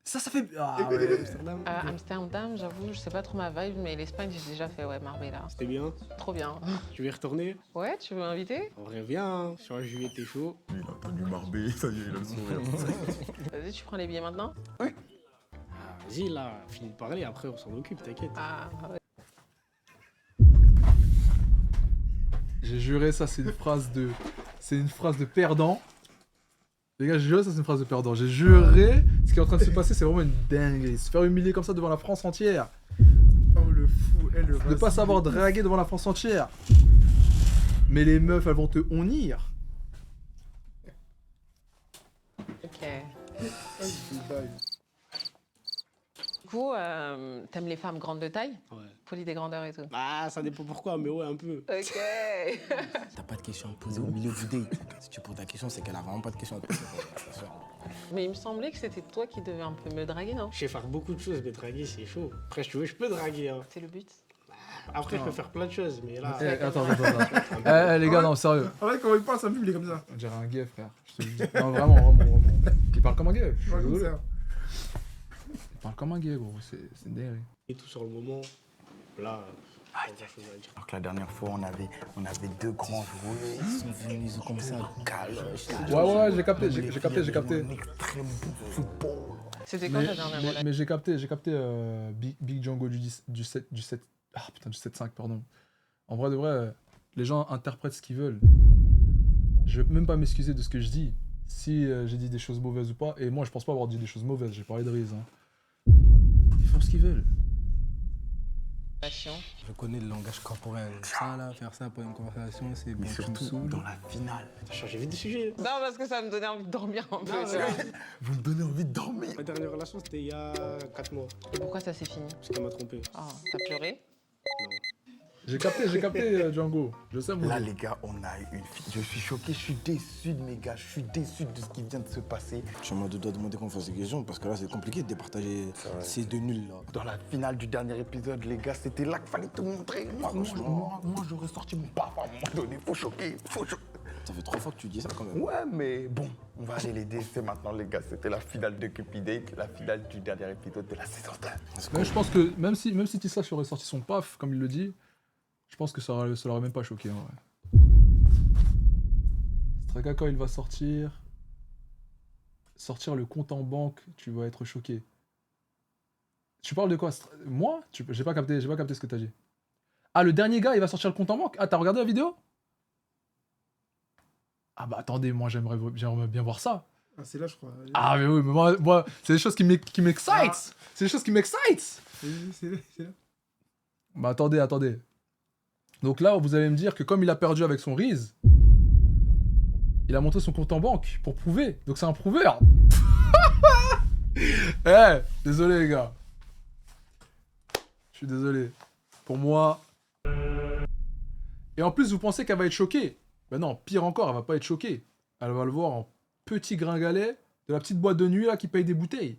[SPEAKER 3] Ça fait... Ah,
[SPEAKER 5] Amsterdam.
[SPEAKER 2] Amsterdam, j'avoue, je sais pas trop ma vibe, mais l'Espagne, j'ai déjà fait, ouais, Marbella.
[SPEAKER 5] C'était bien?
[SPEAKER 2] Trop bien.
[SPEAKER 5] Tu veux y retourner?
[SPEAKER 2] Ouais, tu veux m'inviter?
[SPEAKER 5] En vrai, viens. Hein. Sur un juillet, t'es chaud.
[SPEAKER 4] Il a entendu Marbella, ça y est, il a le sourire.
[SPEAKER 2] Vas-y, tu prends les billets maintenant?
[SPEAKER 5] Ah, vas-y, là. Finis de parler, après, on s'en occupe, t'inquiète.
[SPEAKER 2] Ah, ouais.
[SPEAKER 3] J'ai juré, ça, c'est une phrase de perdant. Les gars, j'ai juré, ça, c'est une phrase de perdant. J'ai juré, ce qui est en train de se passer, c'est vraiment une dinguerie. Se faire humilier comme ça devant la France entière.
[SPEAKER 6] Oh, le fou, le
[SPEAKER 3] Ne pas savoir draguer devant la France entière. Mais les meufs, elles vont te honir.
[SPEAKER 2] Ok. Du coup, t'aimes les femmes grandes de taille?
[SPEAKER 5] Ouais.
[SPEAKER 2] Folie des grandeurs et tout.
[SPEAKER 5] Ah, ça dépend pourquoi, mais ouais, un peu.
[SPEAKER 2] Ok.
[SPEAKER 10] T'as pas de questions à poser au milieu du date. Si tu poses ta question, c'est qu'elle a vraiment pas de questions à te poser.
[SPEAKER 2] Mais il me semblait que c'était toi qui devais un peu me draguer, non?
[SPEAKER 5] Je sais faire beaucoup de choses, mais draguer, c'est chaud. Après, si tu veux, je peux draguer. Hein.
[SPEAKER 2] C'est le but.
[SPEAKER 5] Après, je peux faire plein de choses, mais là.
[SPEAKER 3] Attends. Les gars, non, sérieux.
[SPEAKER 6] En vrai, quand il parle, ça me fume, il est comme ça.
[SPEAKER 3] On dirait un gay, frère. Je te le dis. Non, vraiment. Il parle comme un gay. Je suis désolé. Il parle comme un gay, gros. C'est une dinguerie.
[SPEAKER 5] Et tout sur le moment, là. Pas grand chose à dire.
[SPEAKER 1] Alors que la dernière fois, on avait deux grands joueurs.
[SPEAKER 10] Ils sont venus, ils ont commencé à caloche.
[SPEAKER 3] Ouais, j'ai capté.
[SPEAKER 2] C'était quand ta dernière fois?
[SPEAKER 3] Mais j'ai capté Big Django du 7-5, pardon. En vrai de vrai, les gens interprètent ce qu'ils veulent. Je vais même pas m'excuser de ce que je dis, si j'ai dit des choses mauvaises ou pas. Et moi, je pense pas avoir dit des choses mauvaises, j'ai parlé de Riz. Hein. Ils font ce qu'ils veulent.
[SPEAKER 10] Je connais le langage corporel. Ça, là, faire ça pour une conversation, c'est bon.
[SPEAKER 1] Mais surtout dans la finale.
[SPEAKER 5] T'as changé vite de sujet.
[SPEAKER 2] Non, parce que ça me donnait envie de dormir un peu.
[SPEAKER 5] Non,
[SPEAKER 2] tu vois.
[SPEAKER 1] Vous me donnez envie de dormir.
[SPEAKER 5] Ma dernière relation, c'était il y a 4 mois.
[SPEAKER 2] Et pourquoi ça s'est fini?
[SPEAKER 5] Parce qu'elle m'a trompé.
[SPEAKER 2] Ah, t'as pleuré?
[SPEAKER 5] Non.
[SPEAKER 3] J'ai capté Django. Je sais, moi.
[SPEAKER 1] Là, les gars, on a eu une fille. Je suis choqué, je suis déçu de mes gars. Je suis déçu de ce qui vient de se passer.
[SPEAKER 10] Je suis en mode de demander qu'on fasse des questions parce que là, c'est compliqué de départager ces deux nuls là.
[SPEAKER 1] Dans la finale du dernier épisode, les gars, c'était là qu'il fallait tout montrer. Moi, j'aurais sorti mon papa à un moment donné. Faut choquer.
[SPEAKER 10] Ça fait 3 fois que tu dis ça quand même.
[SPEAKER 1] Ouais, mais bon, on va aller l'aider. C'est maintenant, les gars. C'était la finale de Cupid Date, la finale du dernier épisode de la saison 2.
[SPEAKER 3] Mais je pense que même si Tissache aurait sorti son paf, comme il le dit, je pense que ça l'aurait même pas choqué en vrai. Straka, quand il va sortir le compte en banque, tu vas être choqué. Tu parles de quoi? Moi? J'ai pas capté ce que t'as dit. Ah, le dernier gars, il va sortir le compte en banque? Ah, t'as regardé la vidéo? Ah bah attendez, moi j'aimerais bien voir ça.
[SPEAKER 6] Ah, c'est là, je crois.
[SPEAKER 3] Ah, mais oui, mais moi c'est des choses qui m'excitent.
[SPEAKER 6] Ah.
[SPEAKER 3] C'est des choses qui m'excitent.
[SPEAKER 6] C'est là.
[SPEAKER 3] Bah, attendez. Donc là, vous allez me dire que comme il a perdu avec son Riz, il a montré son compte en banque pour prouver. Donc c'est un prouveur. Désolé les gars. Je suis désolé. Pour moi... Et en plus, vous pensez qu'elle va être choquée? Ben non, pire encore, elle va pas être choquée. Elle va le voir en petit gringalet de la petite boîte de nuit là qui paye des bouteilles.